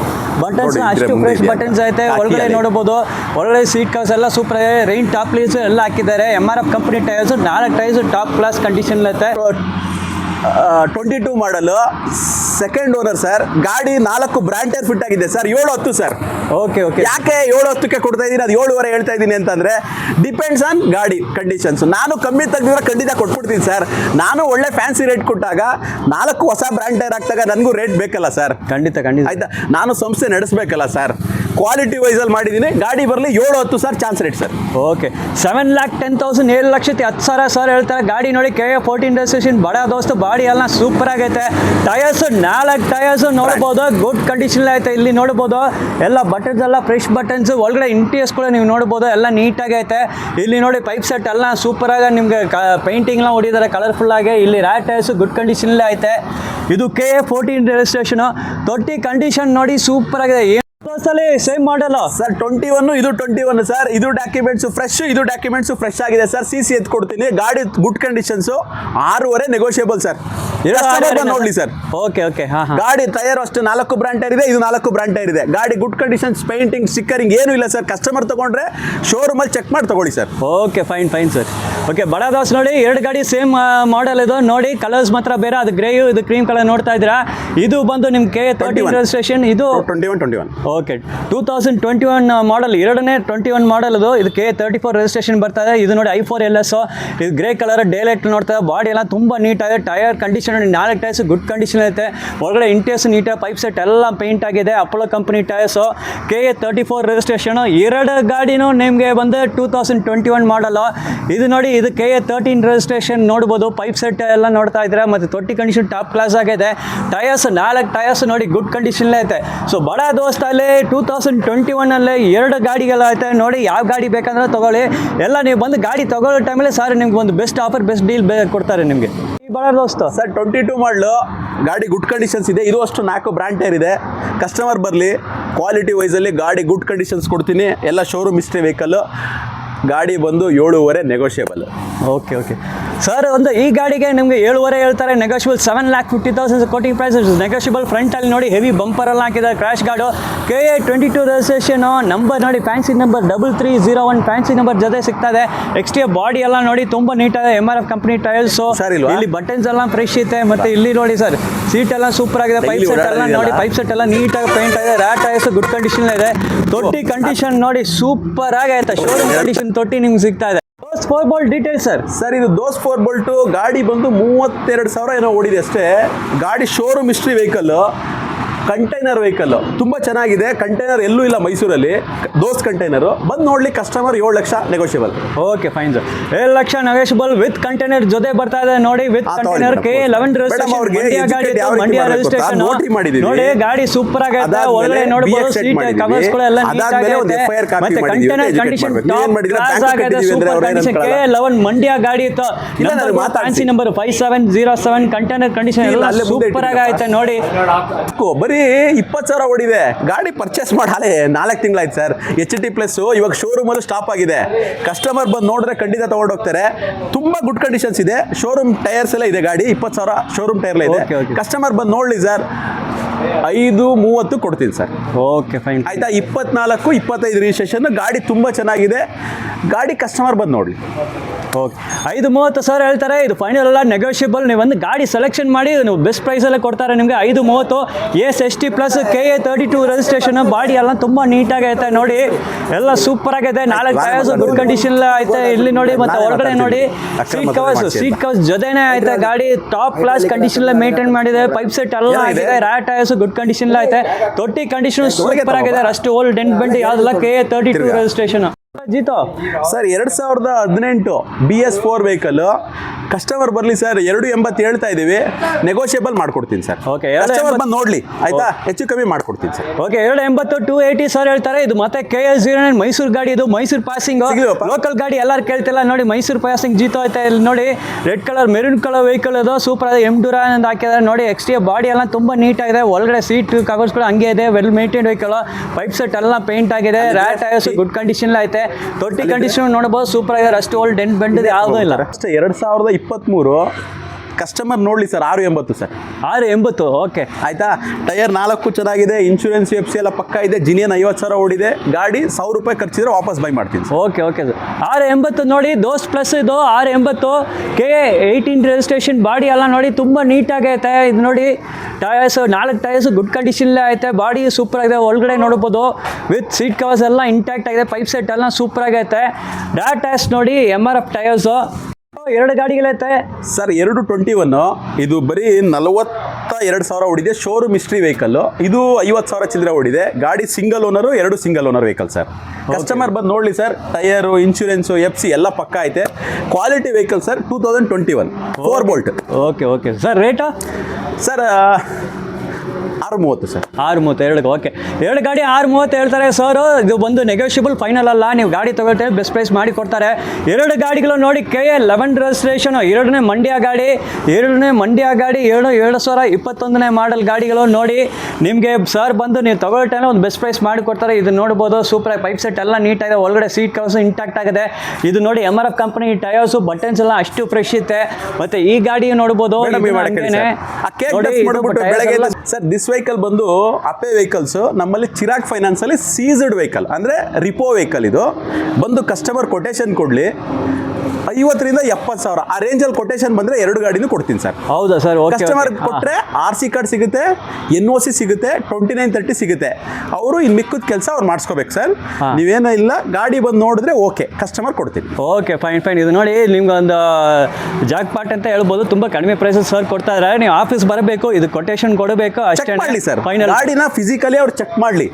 ಬಟನ್ಸ್ ಅಷ್ಟು ಫ್ರೆಶ್ ಬಟನ್ಸ್ ಐತೆ. ಒಳಗಡೆ ನೋಡಬಹುದು, ಒಳ್ಳೆ ಸೀಟ್ ಕವರ್ಸ್ ಎಲ್ಲ ಸೂಪರ್ ಇದೆ. ರೈನ್ ಟಾಪ್ ಲೀಡ್ಸ್ ಎಲ್ಲ ಹಾಕಿದ್ದಾರೆ. MRF company tyres. 4 tyres top class condition ಐತೆ. 22 ಮಾಡಲು, ಸೆಕೆಂಡ್ ಓನರ್ ಸರ್. ಗಾಡಿ 4 ಬ್ರ್ಯಾಂಡ್ ಟೈರ್ ಫಿಟ್ ಆಗಿದೆ ಸರ್. 710 ಸರ್. ಓಕೆ. ಯಾಕೆ 710ಕ್ಕೆ ಕೊಡ್ತಾ ಇದ್ದೀನಿ, ಅದು 7.5 ಹೇಳ್ತಾ ಇದ್ದೀನಿ ಅಂತಂದ್ರೆ ಡಿಪೆಂಡ್ಸ್ ಆನ್ ಗಾಡಿ ಕಂಡೀಷನ್ಸ್. ನಾನು ಕಮ್ಮಿ ತೆಗೆದಿದ್ರೆ ಖಂಡಿತ ಕೊಟ್ಬಿಡ್ತೀನಿ ಸರ್. ನಾನು ಒಳ್ಳೆ ಫ್ಯಾನ್ಸಿ ರೇಟ್ ಕೊಟ್ಟಾಗ 4 ಹೊಸ ಬ್ರ್ಯಾಂಡ್ ಟೈರ್ ಹಾಕ್ತಾಗ ನನಗೂ ರೇಟ್ ಬೇಕಲ್ಲ ಸರ್. ಖಂಡಿತ ಆಯ್ತಾ, ನಾನು ಸಂಸ್ಥೆ ನಡೆಸಬೇಕಲ್ಲ ಸರ್. ಕ್ವಾಲಿಟಿ ವೈಸಲ್ಲಿ ಮಾಡಿದ್ದೀನಿ. ಗಾಡಿ ಬರಲಿ 710 sir, chance rate sir. Okay, 7,10,000 7,10,000 sir ಹೇಳ್ತಾರೆ. ಗಾಡಿ ನೋಡಿ, KA14 ರಿಜಿಸ್ಟ್ರೇಷನ್, ಬಡ ದೋಸ್ತು. ಬಾಡಿ ಎಲ್ಲ ಸೂಪರ್ ಆಗೈತೆ. ಟೈರ್ಸ್ 4 ಟೈರ್ಸ್ ನೋಡ್ಬೋದು, ಗುಡ್ ಕಂಡೀಷನ್ ಐತೆ. ಇಲ್ಲಿ ನೋಡ್ಬೋದು ಎಲ್ಲ ಬಟನ್ಸ್ ಎಲ್ಲ ಫ್ರೆಶ್ ಬಟನ್ಸ್. ಒಳಗಡೆ ಇಂಟೀರಿಯರ್ಸ್ ಕೂಡ ನೀವು ನೋಡ್ಬೋದು, ಎಲ್ಲ ನೀಟಾಗಿ ಐತೆ. ಇಲ್ಲಿ ನೋಡಿ ಪೈಪ್ ಸೆಟ್ ಎಲ್ಲ ಸೂಪರ್ ಆಗಿ ನಿಮಗೆ ಪೇಂಟಿಂಗ್ನ ಹೊಡಿದ್ದಾರೆ ಕಲರ್ಫುಲ್ ಆಗಿ. ಇಲ್ಲಿ ರ್ಯಾಟ್ ಟೈರ್ಸ್ ಗುಡ್ ಕಂಡೀಷನ್ ಐತೆ. ಇದು KA14 ರಿಜಿಸ್ಟ್ರೇಷನ್. ತೊಟ್ಟಿ ಕಂಡೀಷನ್ ನೋಡಿ ಸೂಪರ್ ಆಗಿದೆ. ಸೇಮ್ ಮಾಡಲ್ಲ ಸರ್. 21 ಇದು 21 ಸರ್. ಇದು ಡಾಕ್ಯುಮೆಂಟ್ಸ್ ಫ್ರೆಶ್, ಇದು ಡಾಕ್ಯುಮೆಂಟ್ಸ್ ಫ್ರೆಶ್ ಆಗಿದೆ ಸರ್. CC ಎತ್ ಕೊಡ್ತೀನಿ. ಗಾಡಿ ಗುಡ್ ಕಂಡೀಷನ್ಸ್. 6.5 negotiable sir. ನೋಡ್ಲಿ ಸರ್. ಓಕೆ. ಗಾಡಿ ಟೈರ್ ಅಷ್ಟು 4 ಬ್ರ್ಯಾಂಡ್ ಟೈರ್ ಇದೆ. ಇದು 4 ಬ್ರ್ಯಾಂಡ್ ಟೈರ್ ಇದೆ. ಗಾಡಿ ಗುಡ್ ಕಂಡೀಷನ್ಸ್, ಪೇಂಟಿಂಗ್, ಸ್ಟಿಕ್ಕರಿಂಗ್ ಏನು ಇಲ್ಲ ಸರ್. ಕಸ್ಟಮರ್ ತಗೊಂಡ್ರೆ ಶೋರೂಮ್ ಅಲ್ಲಿ ಚೆಕ್ ಮಾಡಿ ತಗೊಳ್ಳಿ sir. Okay, fine sir. Okay, ಬಡ ದೋಸ್ ನೋಡಿ, 2 ಗಾಡಿ ಸೇಮ್ ಮಾಡೆಲ್ ಇದು ನೋಡಿ. ಕಲರ್ಸ್ ಮಾತ್ರ ಬೇರೆ. ಅದು ಗ್ರೇ, ಇದು ಕ್ರೀಮ್ ಕಲರ್ ನೋಡ್ತಾ ಇದ್ದೀರಾ. ಇದು ಬಂದು ನಿಮ್ KA13 ರಿಜಿಸ್ಟ್ರೇಷನ್. ಇದು 21. ಓಕೆ, 2021 ಮಾಡಲ್. 2ನೇ 21 ಮಾಡಲ್ ಇದು. ಇದು KA34 ರಿಜಿಸ್ಟ್ರೇಷನ್ ಬರ್ತಾ ಇದೆ. ಇದು ನೋಡಿ i4 LS. ಇದು ಗ್ರೇ ಕಲರ್ ಡೇಲೈಟ್ ನೋಡ್ತಾ. ಬಾಡಿ ಎಲ್ಲ ತುಂಬ ನೀಟಾಗಿದೆ. Tyre condition 4 tyres good condition ಐತೆ. ಒಳಗಡೆ ಇಂಟೀರಿಯರ್ಸ್ ನೀಟಾಗಿ, ಪೈಪ್ ಸೆಟ್ ಎಲ್ಲ ಪೇಂಟ್ ಆಗಿದೆ. Apollo company tyres. KA34 registration. 2 ಗಾಡಿನೂ ನಿಮಗೆ ಬಂದು 2021 ಮಾಡಲ್. ಇದು ನೋಡಿ, ಇದು KA13 ರಿಜಿಸ್ಟ್ರೇಷನ್ ನೋಡ್ಬೋದು. ಪೈಪ್ ಸೆಟ್ ಎಲ್ಲ ನೋಡ್ತಾ ಇದ್ದೀರಾ. ಮತ್ತು ತೊಟ್ಟಿ ಕಂಡೀಷನ್ ಟಾಪ್ ಕ್ಲಾಸ್ ಆಗಿದೆ. ಟೈರ್ಸ್ 4 ಟೈರ್ಸ್ ನೋಡಿ ಗುಡ್ ಕಂಡೀಷನ್ ಐತೆ. ಸೊ ಬಡ ದೋಸ್ತಲ್ಲಿ 2021 2 ಗಾಡಿಗಳು ಐತೆ ನೋಡಿ. ಯಾವ ಗಾಡಿ ಬೇಕಂದ್ರೆ ತಗೊಳ್ಳಿ. ಎಲ್ಲ ನೀವು ಬಂದು ಗಾಡಿ ತಗೊಳ್ಳೋ ಟೈಮಲ್ಲಿ ಸರ್ ನಿಮ್ಗೆ ಒಂದು ಬೆಸ್ಟ್ ಆಫರ್, ಬೆಸ್ಟ್ ಡೀಲ್ ಕೊಡ್ತಾರೆ ನಿಮಗೆ. ಬಡ ದೋಸ್ತ ಸರ್, 22 ಮಾಡಲು. ಗಾಡಿ ಗುಡ್ ಕಂಡೀಷನ್ಸ್ ಇದೆ. ಇದು ಅಷ್ಟು 4 ಬ್ರ್ಯಾಂಡ್ ಟೈರ್ ಇದೆ. ಕಸ್ಟಮರ್ ಬರಲಿ, ಕ್ವಾಲಿಟಿ ವೈಸಲ್ಲಿ ಗಾಡಿ ಗುಡ್ ಕಂಡೀಷನ್ಸ್ ಕೊಡ್ತೀನಿ. ಎಲ್ಲ ಶೋರೂಮ್ ಹಿಸ್ಟ್ರಿ ವೆಹಿಕಲ್ಲು. ಗಾಡಿ ಬಂದು 7.5 ನೆಗೋಷಿಯಬಲ್. Okay sir. ಒಂದು ಈ ಗಾಡಿಗೆ ನಿಮಗೆ 7.5 ಹೇಳ್ತಾರೆ. Negotiable 7,50,000 quoting price. ನೆಗೋಷಿಯಬಲ್. ಫ್ರಂಟಲ್ಲಿ ನೋಡಿ ಹೆವಿ ಬಂಪರ್ ಎಲ್ಲ ಹಾಕಿದ್ದಾರೆ. Crash guard. KA22 registration. Number ನೋಡಿ, ಫ್ಯಾನ್ಸಿ ನಂಬರ್ 3301 ಫ್ಯಾನ್ಸಿ ನಂಬರ್ ಜೊತೆ ಸಿಗ್ತಾ ಇದೆ. ಎಕ್ಸ್ಟ್ರಾ ಬಾಡಿ ಎಲ್ಲ ನೋಡಿ ತುಂಬ ನೀಟಾಗಿದೆ. MRF company tyres. ಇಲ್ಲಿ ಬಟನ್ಸ್ ಎಲ್ಲ ಫ್ರೆಶ್ ಇದೆ. ಮತ್ತು ಇಲ್ಲಿ ನೋಡಿ ಸರ್, ಸೀಟ್ ಎಲ್ಲ ಸೂಪರ್ ಆಗಿದೆ. ಪೈಪ್ ಸೆಟ್ ಎಲ್ಲ ನೋಡಿ, ಪೈಪ್ ಸೆಟ್ ಎಲ್ಲ ನೀಟಾಗಿ ಪೇಂಟ್ ಆಗಿದೆ. ರ್ಯಾಟ್ ಟೈರ್ಸ್ ಗುಡ್ ಕಂಡೀಷನ್ ಇದೆ. ತೊಟ್ಟಿ ಕಂಡೀಷನ್ ನೋಡಿ ಸೂಪರ್ ಆಗೈತೆ. ಶೋರೂಮ್ ಕಂಡೀಷನ್ ತೊಟ್ಟಿ ನಿಮ್ಗೆ ಸಿಗ್ತಾ ಇದೆ. 4 ಬೋಲ್ಟ್ ಡೀಟೇಲ್ ಸರ್. ಇದು ದೋಸ್ 4 ಬೋಲ್ಟ್. ಗಾಡಿ ಬಂದು 32,000 ಏನೋ ಓಡಿದೆ ಅಷ್ಟೇ. ಗಾಡಿ showroom history vehicle. Container vehicle ತುಂಬ ಚೆನ್ನಾಗಿದೆ. ಕಂಟೈನರ್ ಎಲ್ಲೂ ಇಲ್ಲ ಮೈಸೂರಲ್ಲಿ. ದೋಸ್ ಕಂಟೈನರು ಬಂದು ನೋಡ್ಲಿ customer. 7 lakh negotiable. Okay, fine sir. 7 lakh negotiable with container ಜೊತೆ ಬರ್ತಾ ಇದೆ ನೋಡಿ. ವಿತ್ ಕಂಟೈನರ್ KA11 ರಿಜಿಸ್ಟ್ರೇಷನ್ ನೋಡಿ. ಗಾಡಿ ಸೂಪರ್ ಆಗೈತೆ. ಒಳ್ಳೆ ನೋಡಬಹುದು. ಸೀಟ್ ಕವರ್ಸ್ ಕೂಡ ಎಲ್ಲ ನೀಟಾಗಿದೆ. ಮತ್ತೆ ಕಂಟೈನರ್ ಕಂಡೀಷನ್ ಟಾಪ್ ಕ್ಲಾಸ್ ಆಗಿದೆ. Super condition. KA11 ಮಂಡ್ಯ ಗಾಡಿ ಇತ್ತು. Fancy number 5707. ಕಂಟೈನರ್ ಕಂಡೀಷನ್ ಎಲ್ಲ ಸೂಪರ್ ಆಗೈತೆ ನೋಡಿ. ಬರೀ 20,000 ಓಡಿದೆ. ಗಾಡಿ ಪರ್ಚೇಸ್ ಮಾಡಿ 4 ತಿಂಗಳಾಯ್ತು ಸರ್. HT ಪ್ಲಸ್ ಇವಾಗ ಶೋರೂಮಲ್ಲೂ ಸ್ಟಾಪ್ ಆಗಿದೆ. ಕಸ್ಟಮರ್ ಬಂದು ನೋಡಿದ್ರೆ ಖಂಡಿತ ತೊಗೊಂಡೋಗ್ತಾರೆ. ತುಂಬ ಗುಡ್ ಕಂಡೀಷನ್ಸ್ ಇದೆ. ಶೋರೂಮ್ ಟೈರ್ಸ್ ಎಲ್ಲ ಇದೆ. ಗಾಡಿ 20,000 ಶೋರೂಮ್ ಟೈರ್ಲ ಇದೆ. ಕಸ್ಟಮರ್ ಬಂದು ನೋಡಲಿ ಸರ್. 5:30 ಕೊಡ್ತೀನಿ ಸರ್. ಓಕೆ, ಫೈನ್ ಆಯ್ತಾ. 24, 25 ರಿಜಿಸ್ಟ್ರೇಷನ್. ಗಾಡಿ ತುಂಬ ಚೆನ್ನಾಗಿದೆ. ಗಾಡಿ ಕಸ್ಟಮರ್ ಬಂದು ನೋಡಲಿ. ಓಕೆ, 5:30 ಸರ್ ಹೇಳ್ತಾರೆ. ಇದು ಫೈನಲ್ ಅಲ್ಲ, ನೆಗೋಷಿಯಬಲ್. ನೀವು ಒಂದು ಗಾಡಿ ಸೆಲೆಕ್ಷನ್ ಮಾಡಿ ನೀವು ಬೆಸ್ಟ್ ಪ್ರೈಸಲ್ಲೇ ಕೊಡ್ತಾರೆ ನಿಮಗೆ. 5:30 ST plus KA32 registration. Body ಎಲ್ಲ ತುಂಬ ನೀಟಾಗಿ ಐತೆ ನೋಡಿ. ಎಲ್ಲ ಸೂಪರ್ ಆಗೈತೆ. 4 ಟೈರ್ಸ್ ಗುಡ್ ಕಂಡೀಷನ್ ಐತೆ. ಇಲ್ಲಿ ನೋಡಿ, ಮತ್ತೆ ಹೊರಗಡೆ ನೋಡಿ ಸೀಟ್ ಕವರ್ಸ್ ಜೊತೆನೇ ಐತೆ. ಗಾಡಿ ಟಾಪ್ ಕ್ಲಾಸ್ ಕಂಡೀಷನ್ ಮೇಂಟೈನ್ ಮಾಡಿದೆ. ಪೈಪ್ ಸೆಟ್ ಎಲ್ಲ ಆಗಿದೆ. ರ್ಯಾಟ್ ಟೈರ್ಸ್ ಗುಡ್ ಕಂಡೀಷನ್ ಐತೆ. ತೊಟ್ಟಿ ಕಂಡೀಷನ್ ಸೂಪರ್ ಆಗಿದೆ. ಅಷ್ಟು ಓಲ್ಡ್ ಡೆಂಟ್ ಬೆಂಟ್ ಯಾವ್ದಲ್ಲ. KA32 registration. Jeeto sir 2018 BS4 vehicle customer ಬರಲಿ ಸರ್ 280 ಹೇಳ್ತಾ ಇದ್ದೀವಿ, ನೆಗೋಷಿಯಬಲ್ ಮಾಡ್ಕೊಡ್ತೀನಿ ಸರ್. ಓಕೆ, ಕಸ್ಟಮರ್ ಬಂದು ನೋಡಲಿ ಆಯ್ತಾ, ಹೆಚ್ಚು ಕಮ್ಮಿ ಮಾಡ್ಕೊಡ್ತೀನಿ ಸರ್. ಓಕೆ, 280 280 ಸರ್ ಹೇಳ್ತಾರೆ. ಇದು ಮತ್ತೆ KS09 ಮೈಸೂರು ಗಾಡಿ, ಇದು ಮೈಸೂರು ಪಾಸಿಂಗ್ ಲೋಕಲ್ ಗಾಡಿ ಎಲ್ಲರೂ ಕೇಳ್ತಿಲ್ಲ ನೋಡಿ. ಮೈಸೂರು ಪಾಸಿಂಗ್ ಜೀತೋ ಐತೆ ಇಲ್ಲಿ ನೋಡಿ, red colour maroon colour vehicle ಅದು ಸೂಪರ್ ಆಗಿದೆ. ಎಂಡೂರ ಅಂತ ಹಾಕಿದ್ದಾರೆ ನೋಡಿ. ಎಕ್ಸ್ಟ್ರಾ ಬಾಡಿ ಎಲ್ಲ ತುಂಬ ನೀಟಾಗಿದೆ, ಒಳಗಡೆ ಸೀಟ್ ಕವರ್ಸ್ ಕೂಡ ಹಂಗೆ ಇದೆ. Well maintain vehicle, pipe set ಎಲ್ಲ ಪೇಂಟ್ ಆಗಿದೆ. ರ್ಯಾಟ್ ಟೈರ್ಸ್ ಗುಡ್ ಕಂಡೀಷನ್ ಐತೆ. ತೊಟ್ಟಿ ಕಂಡೀಷನ್ ನೋಡಬಹುದು, ಸೂಪರ್ ಆಗಿದೆ. ಅಷ್ಟು ಓಲ್ಡ್ ಡೆಂಟ್ ಬೆಂಡ್ ಯಾವುದೂ ಇಲ್ಲ. ಅಷ್ಟೇ 2023 ಕಸ್ಟಮರ್ ನೋಡಲಿ ಸರ್ 680 ಸರ್. 680 ಓಕೆ ಆಯ್ತಾ. ಟೈರ್ 4 ಚೆನ್ನಾಗಿದೆ, ಇನ್ಶೂರೆನ್ಸ್ FC ಎಲ್ಲ ಪಕ್ಕ ಇದೆ. ಜಿನಿಯನ್ 50,000 ಓಡಿದೆ. ಗಾಡಿ 1,000 ರೂಪಾಯಿ ಖರ್ಚಿದ್ರೆ ವಾಪಸ್ ಬೈ ಮಾಡ್ತೀನಿ ಸರ್. Okay okay sir. 680 ನೋಡಿ, ದೋಸ್ತ್ ಪ್ಲಸ್ ಇದು 680 K18 ರಿಜಿಸ್ಟ್ರೇಷನ್. ಬಾಡಿ ಎಲ್ಲ ನೋಡಿ ತುಂಬ ನೀಟಾಗೈತೆ. ಇದು ನೋಡಿ ಟಯರ್ಸ್ 4 ಟಯರ್ಸ್ ಗುಡ್ ಕಂಡೀಷನ್ಲೇ ಐತೆ. ಬಾಡಿ ಸೂಪರ್ ಆಗಿದೆ, ಒಳಗಡೆ ನೋಡ್ಬೋದು ವಿತ್ ಸೀಟ್ ಕವರ್ಸ್ ಎಲ್ಲ ಇಂಟ್ಯಾಕ್ಟ್ ಆಗಿದೆ. ಪೈಪ್ ಸೆಟ್ ಎಲ್ಲ ಸೂಪರ್ ಆಗೈತೆ. ರ್ಯಾಟ್ ಟೈರ್ಸ್ ನೋಡಿ, MRF ಟಯರ್ಸು. 2 ಗಾಡಿಗಳೈತೆ ಸರ್. 221 ಇದು ಬರೀ 42,000 ಓಡಿದೆ. ಶೋರೂಮ್ ಹಿಸ್ಟ್ರಿ ವೆಹಿಕಲ್ ಇದು 50,000 ಚಿಲ್ಲರೆ ಓಡಿದೆ. ಗಾಡಿ single owner, 2 single owner vehicle sir. Customer ಬಂದು ನೋಡಲಿ ಸರ್, ಟೈರು ಇನ್ಶೂರೆನ್ಸು FC ಎಲ್ಲ ಪಕ್ಕ ಐತೆ. Quality vehicle sir. 2021 4 bolt. Okay okay sir. ರೇಟಾ ಸರ್ 630 ಸರ್. 632 ಓಕೆ. 2 ಗಾಡಿ 630 ಹೇಳ್ತಾರೆ ಸರ್. ಇದು ಬಂದು ನೆಗೋಷಿಯಬಲ್, ಫೈನಲ್ ಅಲ್ಲ. ನೀವು ಗಾಡಿ ತಗೊಳ್ತೇವೆ ಬೆಸ್ಟ್ ಪ್ರೈಸ್ ಮಾಡಿ ಕೊಡ್ತಾರೆ. 2 ಗಾಡಿಗಳು ನೋಡಿ, KA11 ರಿಜಿಸ್ಟ್ರೇಷನ್, 2ನೇ ಮಂಡ್ಯ ಗಾಡಿ, 2021ನೇ ಮಾಡಲ್ ಗಾಡಿಗಳು ನೋಡಿ. ನಿಮಗೆ ಸರ್ ಬಂದು ನೀವು ತಗೊಳ್ಳೋ ಟೈಮ್ ಒಂದು ಬೆಸ್ಟ್ ಪ್ರೈಸ್ ಮಾಡಿ ಕೊಡ್ತಾರೆ. ಇದು ನೋಡ್ಬೋದು, ಸೂಪರ್ ಪೈಪ್ ಸೆಟ್ ಎಲ್ಲ ನೀಟಾಗಿದೆ. ಒಳಗಡೆ ಸೀಟ್ ಕವರ್ಸ್ ಇಂಟ್ಯಾಕ್ಟ್ ಆಗಿದೆ. ಇದು ನೋಡಿ MRF ಕಂಪನಿ ಟೈರ್ಸು, ಬಟನ್ಸ್ ಎಲ್ಲ ಅಷ್ಟು ಫ್ರೆಶ್ ಇದೆ. ಮತ್ತೆ ಈ ಗಾಡಿ ನೋಡ್ಬೋದು ಸರ್. ದಿಸ್ ವೆಹಿಕಲ್ ಬಂದು ಅಪೆ ವೆಹಿಕಲ್ಸ್ ನಮ್ಮಲ್ಲಿ ಚಿರಾಗ್ ಫೈನಾನ್ಸ್ ಅಲ್ಲಿ ಸೀಸ್ಡ್ ವೆಹಿಕಲ್ ಅಂದ್ರೆ ರಿಪೋ ವೆಹಿಕಲ್. ಇದು ಬಂದು ಕಸ್ಟಮರ್ ಕೊಟೇಶನ್ ಕೊಡ್ಲಿ 50,000 ರಿಂದ 70,000 ಆ ರೇಂಜಲ್ಲಿ ಕೊಟೇಶನ್ ಬಂದ್ರೆ 2 ಗಾಡಿನೂ ಕೊಡ್ತೀನಿ ಸರ್. ಹೌದಾ ಸರ್? ಕಸ್ಟಮರ್ ಕೊಟ್ರೆ RC ಕಾರ್ಡ್ ಸಿಗುತ್ತೆ, NOC ಸಿಗುತ್ತೆ, 2930 ಸಿಗುತ್ತೆ. ಅವರು ಇನ್ನು ಮಿಕ್ಕದ ಕೆಲಸ ಅವ್ರು ಮಾಡಿಸ್ಕೋಬೇಕು ಸರ್. ನೀವೇನೋ ಇಲ್ಲ, ಗಾಡಿ ಬಂದು ನೋಡಿದ್ರೆ ಓಕೆ, ಕಸ್ಟಮರ್ ಕೊಡ್ತೀನಿ. Okay fine fine. ಇದು ನೋಡಿ ನಿಮ್ಗೆ ಒಂದು ಜಾಕ್ ಪಾಟ್ ಅಂತ ಹೇಳ್ಬೋದು. ತುಂಬಾ ಕಡಿಮೆ ಪ್ರೈಸಸ್ ಸರ್ ಕೊಡ್ತಾ ಇದ್ದಾರೆ. ನೀವು ಆಫೀಸ್ ಬರಬೇಕು, ಇದು ಕೊಟೇಶನ್ ಕೊಡಬೇಕು ಅಷ್ಟೇ. ಮಾಡಲಿ ಸರ್, ಗಾಡಿನ ಫಿಸಿಕಲಿ ಅವ್ರು ಚೆಕ್ ಮಾಡಲಿ.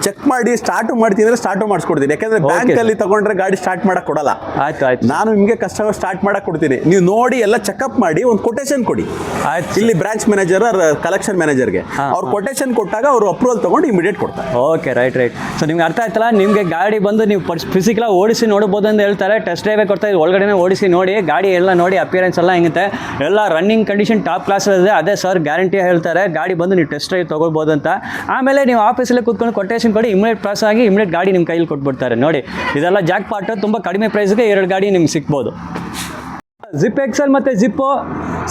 ಚೆಕ್ ಮಾಡಿ ಸ್ಟಾರ್ಟ್ ಮಾಡ್ತೀನಿ ಅಂದ್ರೆ ಸ್ಟಾರ್ಟ್ ಮಾಡಿಸ್ಕೊಡ್ತೀನಿ. ಯಾಕಂದ್ರೆ ಬ್ಯಾಂಕ್ ಅಲ್ಲಿ ತಗೊಂಡ್ರೆ ಗಾಡಿ ಸ್ಟಾರ್ಟ್ ಮಾಡಕ್ ಕೊಡಲ್ಲ. ಆಯ್ತು ಆಯ್ತು. ನಾನು ನಿಮಗೆ ಕಸ್ಟಮರ್ ಸ್ಟಾರ್ಟ್ ಮಾಡಕ್ ಕೊಡ್ತೀನಿ. ನೀವು ನೋಡಿ ಎಲ್ಲ ಚೆಕ್ಅಪ್ ಮಾಡಿ ಒಂದು ಕೊಟೇಶನ್ ಕೊಡಿ. ಆಯ್ತು. ಇಲ್ಲಿ ಬ್ರಾಂಚ್ ಮ್ಯಾನೇಜರ್ ಕಲೆಕ್ಷನ್ ಮ್ಯಾನೇಜರ್ಗೆ ಅವ್ರು ಕೊಟೇಶನ್ ಕೊಟ್ಟಾಗ ಅವರು ಅಪ್ರೂವಲ್ ತಗೊಂಡು ಇಮಿಡಿಯೇಟ್ ಕೊಡ್ತಾರೆ. Okay right right. ಸೊ ನಿಮ್ಗೆ ಅರ್ಥ ಆಯ್ತಲ್ಲ. ನಿಮಗೆ ಗಾಡಿ ಬಂದು ನೀವು ಫಿಸಿಕಲ್ ಓಡಿಸಿ ನೋಡ್ಬೋದು ಅಂತ ಹೇಳ್ತಾರೆ. ಟೆಸ್ಟ್ ಡ್ರೈವೇ ಕೊಡ್ತಾರೆ. ಒಳಗಡೆ ಓಡಿಸಿ ನೋಡಿ, ಗಾಡಿ ಎಲ್ಲ ನೋಡಿ, ಅಪಿಯರೆನ್ಸ್ ಎಲ್ಲ ಹೆಂಗುತ್ತೆ, ಎಲ್ಲ ರನ್ನಿಂಗ್ ಕಂಡೀಷನ್ ಟಾಪ್ ಕ್ಲಾಸ್ ಇದೆ. ಅದೇ ಸರ್ ಗ್ಯಾರಂಟಿ ಹೇಳ್ತಾರೆ. ಗಾಡಿ ಬಂದು ನೀವು ಟೆಸ್ಟ್ ಡ್ರೈವ್ ತೊಗೊಳ್ಬೋದು ಅಂತ. ಆಮೇಲೆ ನೀವು ಆಫೀಸಲ್ಲಿ ಕೂತ್ಕೊಂಡು ಕೊಟೇಶನ್ ಕೊಡಿ, ಇಮಿಡಿಯೇಟ್ ಪಾಸ್ ಆಗಿ ಇಮಿಡಿಯೇಟ್ ಗಾಡಿ ನಿಮ್ಮ ಕೈಯಲ್ಲಿ ಕೊಟ್ಬಿಡ್ತಾರೆ. ನೋಡಿ ಇದೆಲ್ಲ ಜಾಕ್ ಪಾಟ್. ತುಂಬ ಕಡಿಮೆ ಪ್ರೈಸ್ಗೆ 2 ಗಾಡಿ ನಿಮ್ಗೆ ಸಿಗ್ಬೋದು. ಜಿಪ್ ಎಕ್ಸೆಲ್ ಮತ್ತೆ ಜಿಪ್ಪು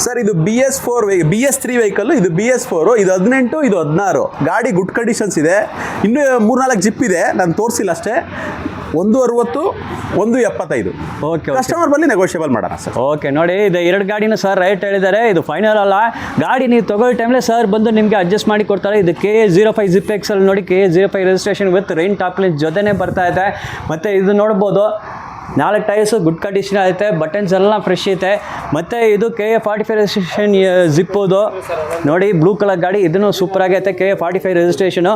ಸರ್. ಇದು BS3 ವೆಹಿಕಲ್. ಇದು BS4, ಇದು 18, ಇದು 16. ಗಾಡಿ ಗುಡ್ ಕಂಡೀಷನ್ಸ್ ಇದೆ. ಇನ್ನೂ 3-4 ಜಿಪ್ ಇದೆ, ನಾನು ತೋರಿಸಿಲ್ಲ ಅಷ್ಟೇ. 160, 175. ಓಕೆ. ಕಸ್ಟಮರ್ ಬಲ್ಲಿ ನೆಗೋಷಿಯಬಲ್ ಮಾಡೋಣ ಸರ್. ಓಕೆ ನೋಡಿ, ಇದು 2 ಗಾಡಿನೂ ಸರ್ ರೈಟ್ ಹೇಳಿದ್ದಾರೆ. ಇದು ಫೈನಲ್ ಅಲ್ಲ. ಗಾಡಿ ನೀವು ತಗೊಳ್ಳೋ ಟೈಮ್ಲೆ ಸರ್ ಬಂದು ನಿಮಗೆ ಅಡ್ಜಸ್ಟ್ ಮಾಡಿ ಕೊಡ್ತಾರೆ. ಇದು KA05 ಜಿಪ್ ಎಕ್ಸೆಲ್ ನೋಡಿ, KA05 registration with rain top link ಜೊತೆನೇ ಬರ್ತಾ ಇದೆ. ಮತ್ತು ಇದು ನೋಡ್ಬೋದು 4 ಟೈರ್ಸು ಗುಡ್ ಕಂಡೀಷನ್ ಐತೆ. ಬಟನ್ಸ್ ಎಲ್ಲ ಫ್ರೆಶ್ ಐತೆ. ಮತ್ತು ಇದು KA45 ರಿಜಿಸ್ಟ್ರೇಷನ್ ಜಿಪ್ಪೋದು ನೋಡಿ, ಬ್ಲೂ ಕಲರ್ ಗಾಡಿ. ಇದನ್ನು ಸೂಪರ್ ಆಗೈತೆ. KA45 registration.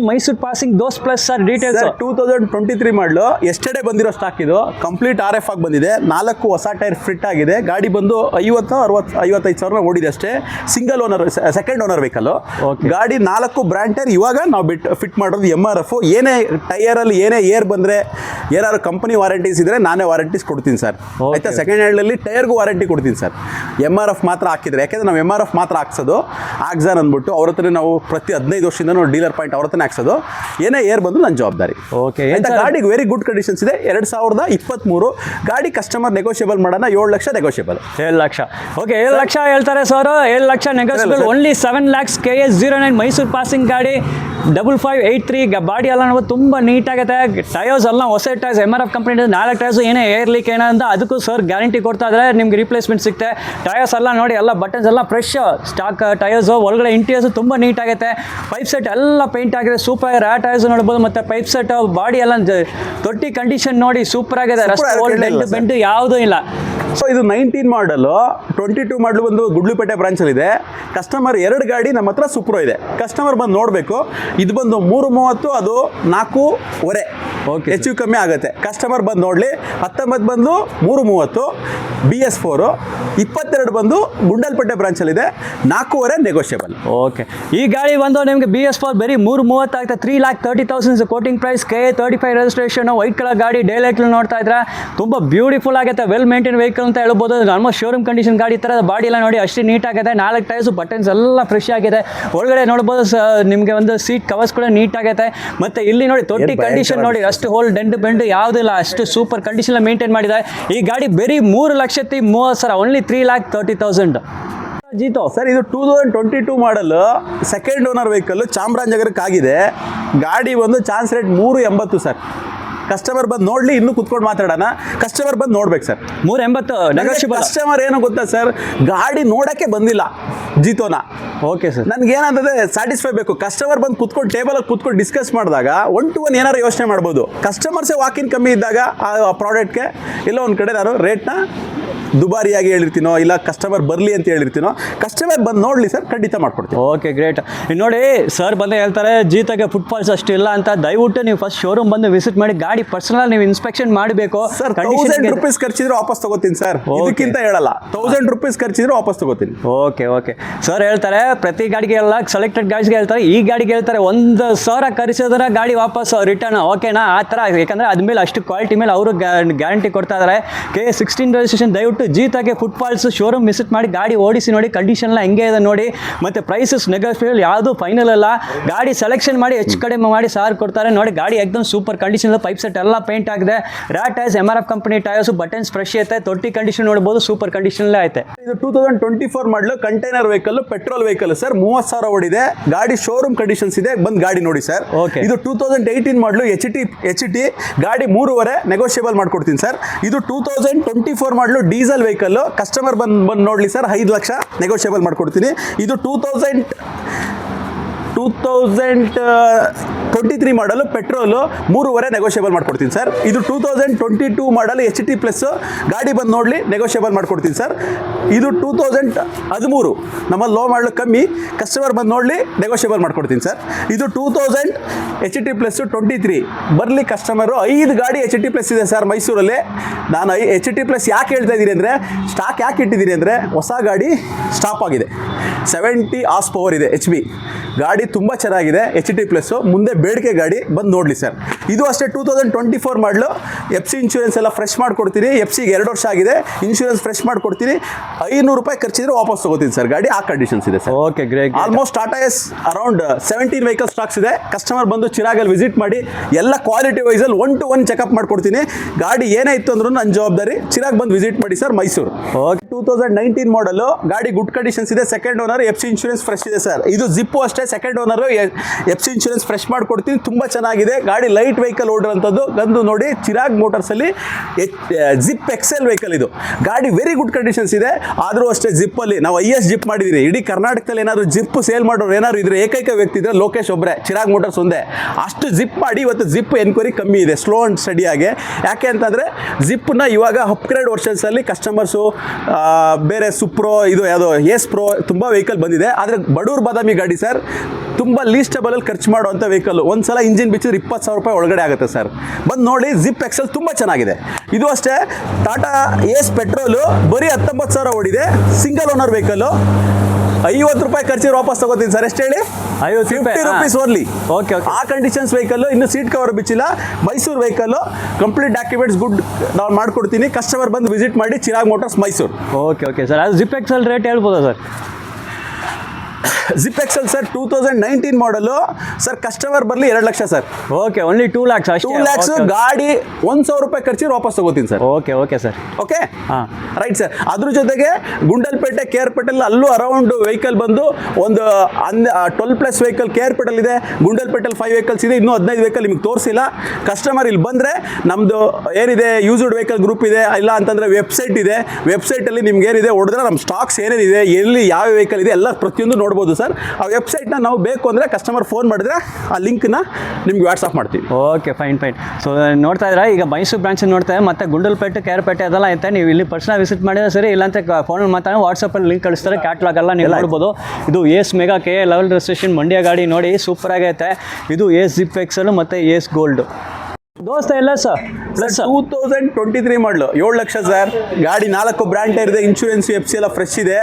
Mysuru passing Dost plus sir details 2023 model yesterday ಬಂದಿರೋ ಸ್ಟಾಕ್. ಇದು ಕಂಪ್ಲೀಟ್ RF ಆಗಿ ಬಂದಿದೆ. 4 ಹೊಸ ಟೈರ್ ಫಿಟ್ ಆಗಿದೆ. ಗಾಡಿ ಬಂದು 55,000 ಓಡಿದೆ ಅಷ್ಟೇ. Single owner, second owner vehicle. ಗಾಡಿ 4 ಬ್ರ್ಯಾಂಡ್ ಟೈರ್ ಇವಾಗ ನಾವು ಫಿಟ್ ಮಾಡೋದು MRF. ಏನೇ ಟೈರಲ್ಲಿ ಏನೇ ಏರ್ ಬಂದರೆ, ಏನಾದ್ರು ಕಂಪನಿ ವಾರಂಟೀಸ್ ಇದ್ರೆ ನಾನೇ ವಾರಂಟೀಸ್ ಕೊಡ್ತೀನಿ ಸರ್. ಆಯ್ತಾ. ಸೆಕೆಂಡ್ ಹ್ಯಾಂಡಲ್ಲಿ ಟೈರ್ಗೂ ವಾರಂಟಿ ಕೊಡ್ತೀನಿ ಸರ್. MRF ಮಾತ್ರ ಹಾಕಿದ್ರೆ, ಯಾಕೆಂದ್ರೆ ನಾವು MRF ಮಾತ್ರ ಹಾಕ್ಸೋದು. ಆಕ್ಸಾನ್ ಅಂದ್ಬಿಟ್ಟು ಅವ್ರ ಹತ್ರ ನಾವು ಪ್ರತಿ 15 ವರ್ಷದಿಂದ ನಾವು ಡೀಲರ್ ಪಾಯಿಂಟ್ ಅವ್ರ ಹತ್ರ ಹಾಕ್ಸೋದು. ಏನೇ ಏರ್ ಬಂದು ನನ್ನ ಜವಾಬ್ದಾರಿ. ಓಕೆ. ಗಾಡಿಗೆ ವೆರಿ ಗುಡ್ ಕಂಡೀಷನ್ಸ್ ಇದೆ. 2023 ಗಾಡಿ. ಕಸ್ಟಮರ್ ನೆಗೋಷಿಯಬಲ್ ಮಾಡೋಣ. 7 ಲಕ್ಷ ನೆಗೋಷಿಯಬಲ್. 7 ಲಕ್ಷ. ಓಕೆ, 7 ಲಕ್ಷ ಹೇಳ್ತಾರೆ sir. 7 lakh negotiable. Only 7 lakhs. KA09 Mysuru passing ಗಾಡಿ 5583. ಬಾಡಿ ಎಲ್ಲ ನೋಡ್ಬೋದು ತುಂಬ ನೀಟಾಗೈತೆ. ಟೈರ್ಸ್ ಎಲ್ಲ ಹೊಸ ಟೈರ್ಸ್, MRF ಕಂಪ್ನಿ 4 ಟೈರ್ಸು. ಏನೇ ಏರ್ ಲೀಕ್ ಏನಂತ ಅದಕ್ಕೂ ಸರ್ ಗ್ಯಾರಂಟಿ ಕೊಡ್ತಾ ಇದ್ದಾರೆ. ನಿಮ್ಗೆ ರಿಪ್ಲೇಸ್ಮೆಂಟ್ ಸಿಗುತ್ತೆ. ಟೈರ್ಸ್ ಎಲ್ಲ ನೋಡಿ, ಎಲ್ಲ ಬಟನ್ಸ್ ಎಲ್ಲ ಫ್ರೆಶ್ ಸ್ಟಾಕ್ ಟೈರ್ಸು. ಒಳಗಡೆ ಇಂಟೀರಿಯರ್ಸು ತುಂಬ ನೀಟಾಗೈತೆ. ಪೈಪ್ ಸೆಟ್ ಎಲ್ಲ ಪೇಂಟ್ ಆಗಿದೆ, ಸೂಪರ್ ರಾ ಟೈರ್ಸ್ ನೋಡ್ಬೋದು, ಮತ್ತೆ ಪೈಪ್ ಸೆಟ್ ಬಾಡಿ ಎಲ್ಲ ತೊಟ್ಟಿ ಕಂಡೀಷನ್ ನೋಡಿ ಸೂಪರ್ ಆಗಿದೆ, ರಸ್ಟ್ ಬೆಂಡು ಬೆಂಡು ಯಾವುದೂ ಇಲ್ಲ. ಸೊ ಇದು 19 ಮಾಡಲು 22 ಮಾಡಲು ಬಂದು ಗುಡ್ಲುಪೇಟೆ ಬ್ರಾಂಚಲ್ಲಿ ಇದೆ. ಕಸ್ಟಮರ್ 2 ಗಾಡಿ ನಮ್ಮ ಹತ್ರ ಸುಪ್ರೋ ಇದೆ, ಕಸ್ಟಮರ್ ಬಂದು ನೋಡಬೇಕು. ಇದು ಬಂದು 330, ಅದು 4.5 ಓಕೆ, ಹೆಚ್ಚು ಕಮ್ಮಿ ಆಗುತ್ತೆ. ಕಸ್ಟಮರ್ ಬಂದು ನೋಡಲಿ. 19 ಬಂದು 330 BS4, 22 ಬಂದು ಗುಂಡಲ್ಪೇಟೆ ಬ್ರಾಂಚಲ್ಲಿದೆ, 4.5 ನೆಗೋಷಿಯಬಲ್. ಓಕೆ, ಈ ಗಾಡಿ ಬಂದು ನಿಮಗೆ BS4 ಬರೀ 330 ಆಗ್ತದೆ. 3,30,000 quoting price, KA35 registration, white colour ಗಾಡಿ, ಡೇ ಲೈಟ್ ನೋಡ್ತಾ ಇದ್ರೆ ತುಂಬ ಬ್ಯೂಟಿಫುಲ್ ಆಗುತ್ತೆ, ವೆಲ್ ಮೇಂಟೈನ್ ವೆಹಿಕಲ್ ಅಂತ ಹೇಳ್ಬೋದು. ಆಲ್ಮೋಸ್ಟ್ ಶೋರೂಮ್ ಕಂಡೀಷನ್ ಗಾಡಿ ಥರ ಬಾಡಿ ಎಲ್ಲ ನೋಡಿ ಅಷ್ಟೇ ನೀಟ್ ಆಗಿದೆ. 4 ಟೈರ್ಸು ಬಟನ್ಸ್ ಎಲ್ಲ ಫ್ರೆಶ್ ಆಗಿದೆ. ಒಳಗಡೆ ನೋಡ್ಬೋದು ನಿಮಗೆ ಒಂದು ಸೀಟ್ ಕವರ್ಸ್ ಕೂಡ ನೀಟ್ ಆಗೈತೆ. ಮತ್ತು ಇಲ್ಲಿ ನೋಡಿ ತೊಟ್ಟಿ ಕಂಡೀಷನ್ ನೋಡಿ, ಅಷ್ಟು ಹೋಲ್ ಡೆಂಡು ಬೆಂಡು ಯಾವುದಿಲ್ಲ, ಅಷ್ಟು ಸೂಪರ್ ಕಂಡೀಷನ್ ಮೇಂಟೈನ್ ಮಾಡಿದೆ. ಈ ಗಾಡಿ ಬರೀ 3,30,000, ಓನ್ಲಿ 3,30,000. ಜೀತೋ ಸರ್, ಇದು 2022 ಮಾಡಲ್, ಸೆಕೆಂಡ್ ಓನರ್ ವೆಹಿಕಲ್, ಚಾಮರಾಜನಗರಕ್ಕೆ ಆಗಿದೆ. ಗಾಡಿ ಒಂದು ಚಾನ್ಸ್ ರೇಟ್ 380 ಸರ್. ಕಸ್ಟಮರ್ ಬಂದು ನೋಡಲಿ, ಇನ್ನೂ ಕುತ್ಕೊಂಡು ಮಾತಾಡೋಣ. ಕಸ್ಟಮರ್ ಬಂದು ನೋಡ್ಬೇಕು ಸರ್. 380 ನೆಗೋಷಿಯಬಲ್. ಕಸ್ಟಮರ್ ಏನು ಗೊತ್ತಾ ಸರ್, ಗಾಡಿ ನೋಡೋಕ್ಕೆ ಬಂದಿಲ್ಲ ಜೀತೋನ. ಓಕೆ ಸರ್, ನನಗೆ ಏನಂತಂದರೆ ಸ್ಯಾಟಿಸ್ಫೈ ಬೇಕು. ಕಸ್ಟಮರ್ ಬಂದು ಕುತ್ಕೊಂಡು ಟೇಬಲಲ್ಲಿ ಕುತ್ಕೊಂಡು ಡಿಸ್ಕಸ್ ಮಾಡಿದಾಗ 1 to 1 ಏನಾರು ಯೋಚನೆ ಮಾಡ್ಬೋದು. ಕಸ್ಟಮರ್ಸೇ ವಾಕಿನ್ ಕಮ್ಮಿ ಇದ್ದಾಗ ಆ ಪ್ರಾಡಕ್ಟ್ಗೆ ಎಲ್ಲೋ ಒಂದು ಕಡೆ ನಾನು ರೇಟ್ನ ದುಬಾರಿಯಾಗಿ ಹೇಳಿರ್ತೀನೋ, ಇಲ್ಲ ಕಸ್ಟಮರ್ ಬರಲಿ ಅಂತ ಹೇಳಿರ್ತೀನೋ, ಕಸ್ಟಮರ್ ಬಂದು ನೋಡಲಿ ಸರ್, ಖಂಡಿತ ಮಾಡ್ಕೊಡ್ತೀನಿ. Okay, great. ನೋಡಿ ಸರ್ ಬಂದು ಹೇಳ್ತಾರೆ ಜೀತಾಗೆ ಫುಟ್ಫಾಲ್ಸ್ ಅಷ್ಟು ಇಲ್ಲ ಅಂತ. ದಯವಿಟ್ಟು ನೀವು ಫಸ್ಟ್ ಶೋರೂಮ್ ಬಂದು ವಿಸಿಟ್ ಮಾಡಿ, ಗಾಡಿ ಪರ್ಸನಲ್ ನೀವು ಇನ್ಸ್ಪೆಕ್ಷನ್ ಮಾಡಬೇಕು ಸರ್. 1000 ರೂಪೀಸ್ ಖರ್ಚಿದ್ರೆ ವಾಪಸ್ ತಗೋತೀನಿ ಸರ್, ಇದಕ್ಕಿಂತ ಹೇಳಲ್ಲ. 1000 ರೂಪೀಸ್ ಖರ್ಚಿದ್ರೆ ವಾಪಸ್ ತಗೋತೀನಿ. ಓಕೆ ಓಕೆ, ಸರ್ ಹೇಳ್ತಾರೆ ಪ್ರತಿ ಗಾಡಿಗೆ ಎಲ್ಲ ಸೆಲೆಕ್ಟೆಡ್ ಗಾಡಿಗೆ ಹೇಳ್ತಾರೆ, ಈ ಗಾಡಿಗೆ ಹೇಳ್ತಾರೆ 1,000 ಖರ್ಚಿದ್ರೆ ಗಾಡಿ ವಾಪಸ್ ರಿಟರ್ನ್. ಓಕೆನಾ, ಆ ಥರ. ಯಾಕಂದರೆ ಅದ್ಮೇಲೆ ಅಷ್ಟು ಕ್ವಾಲಿಟಿ ಮೇಲೆ ಅವರು ಗ್ಯಾರಂಟಿ ಕೊಡ್ತಾ ಇದ್ದಾರೆ. KA16 registration. ದಯವಿಟ್ಟು ಜೀತಾಗೆ ಫುಟ್ಫಾಲ್ಸ್ ಶೋರೂಮ್ ವಿಸಿಟ್ ಮಾಡಿ, ಗಾಡಿ ಓಡಿಸಿ ನೋಡಿ, ಕಂಡೀಷನ್ ಎಲ್ಲ ಹೆಂಗೆ ಇದೆ ನೋಡಿ. ಮತ್ತು ಪ್ರೈಸಸ್ ನೆಗೋಷಿಯಬಲ್, ಯಾವುದು ಫೈನಲ್ ಅಲ್ಲ. ಗಾಡಿ ಸೆಲೆಕ್ಷನ್ ಮಾಡಿ ಹೆಚ್ಚು ಕಡಿಮೆ ಮಾಡಿ ಸಾರ್ ಕೊಡ್ತಾರೆ ನೋಡಿ. ಗಾಡಿ ಎಕ್ದಮ್ ಸೂಪರ್ ಕಂಡೀಷನ್, ಪೈಪ್ ಸೆಟ್ ಎಲ್ಲ ಪೇಂಟ್ ಆಗಿದೆ. ರಾ tyres, MRF company tyres, buttons fresh ಐತೆ. ತೊಟ್ಟಿ ಕಂಡೀಷನ್ ನೋಡ್ಬೋದು, ಸೂಪರ್ ಕಂಡೀಷನಲ್ಲೇ ಐತೆ. ಇದು 2024 ಮಾಡಲು container vehicle, petrol vehicle sir. 30,000 ಓಡಿದೆ ಗಾಡಿ, ಶೋರೂಮ್ ಕಂಡೀಷನ್ಸ್ ಇದೆ. ಬಂದು ಗಾಡಿ ನೋಡಿ ಸರ್. ಓಕೆ, ಇದು 2018 ಮಾಡಲು HT ಗಾಡಿ 3.5 ನೆಗೋಷಿಯಬಲ್ ಮಾಡ್ಕೊಡ್ತೀನಿ ಸರ್. ಇದು 2024 ಮಾಡಲು ಡೀಸೆಲ್ ವೆಹಿಕಲ್. ಕಸ್ಟಮರ್ ಬಂದು ನೋಡಲಿ ಸರ್, 5 ಲಕ್ಷ ನೆಗೋಷಿಯಬಲ್ ಮಾಡ್ಕೊಡ್ತೀನಿ. ಇದು 2023 ಮಾಡಲು ಪೆಟ್ರೋಲು 3.5 ನೆಗೋಷಿಯಬಲ್ ಮಾಡ್ಕೊಡ್ತೀನಿ ಸರ್. ಇದು 2022 ಮಾಡಲ್ HT ಪ್ಲಸ್, ಗಾಡಿ ಬಂದು ನೋಡಲಿ, ನೆಗೋಷಿಯಬಲ್ ಮಾಡ್ಕೊಡ್ತೀನಿ ಸರ್. ಇದು 2013 ನಮ್ಮ ಲೋ ಮಾಡಲು ಕಮ್ಮಿ, ಕಸ್ಟಮರ್ ಬಂದು ನೋಡಲಿ, ನೆಗೋಷಿಯಬಲ್ ಮಾಡ್ಕೊಡ್ತೀನಿ ಸರ್. ಇದು 2000 HT ಪ್ಲಸ್ 23 ಬರಲಿ ಕಸ್ಟಮರು. 5 ಗಾಡಿ HT ಪ್ಲಸ್ ಇದೆ ಸರ್ ಮೈಸೂರಲ್ಲಿ. ನಾನು HT ಪ್ಲಸ್ ಯಾಕೆ ಹೇಳ್ತಾ ಇದ್ದೀನಿ ಅಂದರೆ, ಸ್ಟಾಕ್ ಯಾಕೆ ಇಟ್ಟಿದ್ದೀನಿ ಅಂದರೆ, ಹೊಸ ಗಾಡಿ ಸ್ಟಾಪ್ ಆಗಿದೆ. 70 ಹಾರ್ಸ್ ಪವರ್ ಇದೆ HB ಗಾಡಿ, ತುಂಬ ಚೆನ್ನಾಗಿದೆ. HT ಪ್ಲಸ್ಸು ಮುಂದೆ ಬೇಡಿಕೆ ಗಾಡಿ, ಬಂದು ನೋಡಲಿ ಸರ್. ಇದು ಅಷ್ಟೇ 2024 ಮಾಡಲು. FC ಇನ್ಶೂರೆನ್ಸ್ ಎಲ್ಲ ಫ್ರೆಶ್ ಮಾಡಿಕೊಡ್ತೀನಿ. FCಗೆ 2 ವರ್ಷ ಆಗಿದೆ, ಇನ್ಶೂರೆನ್ಸ್ ಫ್ರೆಶ್ ಮಾಡಿಕೊಡ್ತೀನಿ. 500 ರೂಪಾಯಿ ಖರ್ಚಿದ್ರೆ ವಾಪಸ್ ತೊಗೋತೀನಿ ಸರ್. ಗಾಡಿ ಆ ಕಂಡೀಷನ್ಸ್ ಇದೆ sir. Okay, great. Almost Tata ಎಸ್ ಅರೌಂಡ್ 17 ವೆಹಿಕಲ್ ಸ್ಟಾಕ್ಸ್ ಇದೆ. ಕಸ್ಟಮರ್ ಬಂದು ಚಿರಾಗಲ್ಲಿ ವಿಸಿಟ್ ಮಾಡಿ, ಎಲ್ಲ ಕ್ವಾಲಿಟಿ ವೈಸಲ್ಲಿ 1 to 1 ಚೆಕಪ್ ಮಾಡ್ಕೊಡ್ತೀನಿ. ಗಾಡಿ ಏನೇ ಇತ್ತು ಅಂದ್ರೂ ನನ್ನ ಜವಾಬ್ದಾರಿ. ಚಿರಾಗ್ ಬಂದು ವಿಸಿಟ್ ಮಾಡಿ ಸರ್, ಮೈಸೂರು. ಓಕೆ, 2019 ಮಾಡಲು, ಗಾಡಿ ಗುಡ್ ಕಂಡೀಷನ್ಸ್ ಇದೆ. Second owner, FC insurance fresh ಇದೆ ಸರ್. ಇದು ಜಿಪ್ಪು ಅಷ್ಟೇ, second owner, FC insurance fresh ಮಾಡಿಕೊಡ್ತೀನಿ. ತುಂಬ ಚೆನ್ನಾಗಿದೆ ಗಾಡಿ, ಲೈಟ್ ವೆಹಿಕಲ್ ಓಡಿರೋಂಥದ್ದು. ಬಂದು ನೋಡಿ, ಚಿರಾಗ್ ಮೋಟರ್ಸಲ್ಲಿ ಜಿಪ್ XL ವೆಹಿಕಲ್ ಇದು. ಗಾಡಿ ವೆರಿ ಗುಡ್ ಕಂಡೀಷನ್ಸ್ ಇದೆ. ಆದರೂ ಅಷ್ಟೇ ಜಿಪ್ಪಲ್ಲಿ ನಾವು IS ಜಿಪ್ ಮಾಡಿದ್ದೀವಿ. ಇಡೀ ಕರ್ನಾಟಕದಲ್ಲಿ ಏನಾದರೂ ಜಿಪ್ ಸೇಲ್ ಮಾಡೋರು ಏನಾದ್ರು ಇದ್ರೆ ಏಕೈಕ ವ್ಯಕ್ತಿ ಇದ್ರೆ ಲೋಕೇಶ್ ಒಬ್ಬರೇ, ಚಿರಾಗ್ ಮೋಟರ್ಸ್ ಒಂದೇ. ಅಷ್ಟು ಜಿಪ್ ಮಾಡಿ ಇವತ್ತು ಜಿಪ್ ಎನ್ಕ್ವೈರಿ ಕಮ್ಮಿ ಇದೆ, ಸ್ಲೋ ಆ್ಯಂಡ್ ಸ್ಟಡಿಯಾಗಿ. ಯಾಕೆ ಅಂತಂದರೆ ಜಿಪ್ಪನ್ನ ಇವಾಗ ಅಪ್ಗ್ರೇಡ್ ವರ್ಷನ್ಸಲ್ಲಿ ಕಸ್ಟಮರ್ಸು ಬೇರೆ ಸುಪ್ರೋ, ಇದು ಯಾವುದೋ ಎಸ್ ಪ್ರೋ, ತುಂಬ ವೆಹಿಕಲ್ ಬಂದಿದೆ. ಆದರೆ ಬಡೂರು ಬಾದಾಮಿ ಗಾಡಿ ಸರ್, ತುಂಬ ಲೀಸ್ಟಬಲಲ್ಲಿ ಖರ್ಚು ಮಾಡುವಂಥ ವೆಹಿಕಲ್ಲು. ಒಂದು ಸಲ ಇಂಜಿನ್ ಬಿಚ್ಚಿದ್ರೆ 20,000 ರೂಪಾಯಿ ಒಳಗಡೆ ಆಗುತ್ತೆ ಸರ್. ಬಂದು ನೋಡಿ, ಜಿಪ್ XL ತುಂಬ ಚೆನ್ನಾಗಿದೆ. ಇದು ಅಷ್ಟೇ, ಟಾಟಾ ಏಸ್ ಪೆಟ್ರೋಲು ಬರೀ 19,000 ಓಡಿದೆ. Single owner vehicle. 50 ರೂಪಾಯಿ ಖರ್ಚಿದ್ರೆ ವಾಪಸ್ ತಗೋತೀನಿ ಸರ್. ಎಷ್ಟು ಹೇಳಿ? 50 ರೂಪೀಸ್ ಓನ್ಲಿ. ಓಕೆ ಓಕೆ, ಆ ಕಂಡೀಷನ್ಸ್ ವೆಹಿಕಲ್ಲು. ಇನ್ನು ಸೀಟ್ ಕವರ್ ಬಿಚ್ಚಿಲ್ಲ. Mysuru vehicle, complete documents good ನಾನು ಮಾಡ್ಕೊಡ್ತೀನಿ. ಕಸ್ಟಮರ್ ಬಂದು ವಿಸಿಟ್ ಮಾಡಿ, Chirag motors Mysuru. Okay okay sir. ಅದು ಜಿಪ್ XL ರೇಟ್ ಹೇಳ್ಬೋದಾ sir? Zip XL sir 2019 model sir. Customer ಬರಲಿ 2 lakh sir. Okay, only 2 lakhs ಅಷ್ಟೇ. 2 lakhs ಗಾಡಿ 1,000 ರೂಪಾಯಿ ಖರ್ಚಿದ್ರೆ ವಾಪಸ್ ತಗೋತೀನಿ sir. Okay okay sir. Okay, ಹಾಂ, ರೈಟ್ ಸರ್. ಅದ್ರ ಜೊತೆಗೆ ಗುಂಡಲ್ಪೇಟೆ, KR ಅಲ್ಲೂ ಅರೌಂಡ್ ವೆಹಿಕಲ್ ಬಂದು ಒಂದು 12+ ವೆಹಿಕಲ್ KR ಇದೆ. ಗುಂಡಲ್ಪೇಟೆಲ್ಲಿ 5 ವೆಹಿಕಲ್ಸ್ ಇದೆ. ಇನ್ನೂ 15 ವೆಹಿಕಲ್ ನಿಮ್ಗೆ ತೋರಿಸಿಲ್ಲ. ಕಸ್ಟಮರ್ ಇಲ್ಲಿ ಬಂದರೆ ನಮ್ಮದು ಏನಿದೆ ಯೂಸ್ಡ್ ವೆಹಿಕಲ್ ಗ್ರೂಪ್ ಇದೆ, ಇಲ್ಲ ಅಂತಂದರೆ ವೆಬ್ಸೈಟ್ ಇದೆ. ವೆಬ್ಸೈಟಲ್ಲಿ ನಿಮ್ಗೆ ಏನಿದೆ ಹೊಡೆದ್ರೆ ನಮ್ಮ ಸ್ಟಾಕ್ಸ್ ಏನೇನಿದೆ, ಎಲ್ಲಿ ಯಾವ ವೆಹಿಕಲ್ ಇದೆ ಎಲ್ಲ ಪ್ರತಿಯೊಂದು ನೋಡ್ಬೋದು ನೋಡ್ಬೋದು ಸರ್. ಆ ವೆಬ್ಸೈಟ್ನ ನಾವು ಬೇಕು ಅಂದರೆ ಕಸ್ಟಮರ್ ಫೋನ್ ಮಾಡಿದ್ರೆ ಆ ಲಿಂಕ್ನ ನಿಮ್ಗೆ ವಾಟ್ಸಪ್ ಮಾಡ್ತೀವಿ. Okay, fine. ಸೊ ನೋಡ್ತಾ ಇದ್ರೆ ಈಗ ಮೈಸೂರು ಬ್ರಾಂಚ್ ನೋಡ್ತಾ ಇದ್ದಾರೆ, ಮತ್ತು ಗುಂಡಲ್ಪೇಟೆ, ಕೇರ್ಪೇಟೆ ಅದೆಲ್ಲ ಐತೆ. ನೀವು ಇಲ್ಲಿ ಪರ್ಸನಲ್ ವಿಸಿಟ್ ಮಾಡಿದ್ರೆ ಸರಿ, ಇಲ್ಲಾಂತ ಫೋನಲ್ಲಿ ಮಾತಾಡಿ ವಾಟ್ಸಪ್ಪಲ್ಲಿ ಲಿಂಕ್ ಕಳಿಸ್ತಾರೆ, ಕ್ಯಾಟ್ಲಾಗ್ ಎಲ್ಲ ನೀವು ನೋಡ್ಬೋದು. ಇದು ಏಸ್ ಮೆಗಾ KA 11 ರಿಜಿಸ್ಟ್ರೇಷನ್ ಮಂಡ್ಯ ಗಾಡಿ ನೋಡಿ, ಸೂಪರ್ ಆಗೈತೆ. ಇದು ಏಸ್ ಜಿಪ್ ಎಕ್ಸಲ್ ಮತ್ತು ಏಸ್ ಗೋಲ್ಡ್. ದೋಸ್ತ ಎಲ್ಲ ಸರ್ ಪ್ಲಸ್ 2023 ಮಾಡಲು 7 ಲಕ್ಷ ಸರ್. ಗಾಡಿ 4 ಬ್ರ್ಯಾಂಡ್ ಟೈರ್ ಇದೆ, ಇನ್ಶೂರೆನ್ಸ್ FC ಎಲ್ಲ ಫ್ರೆಶ್ ಇದೆ,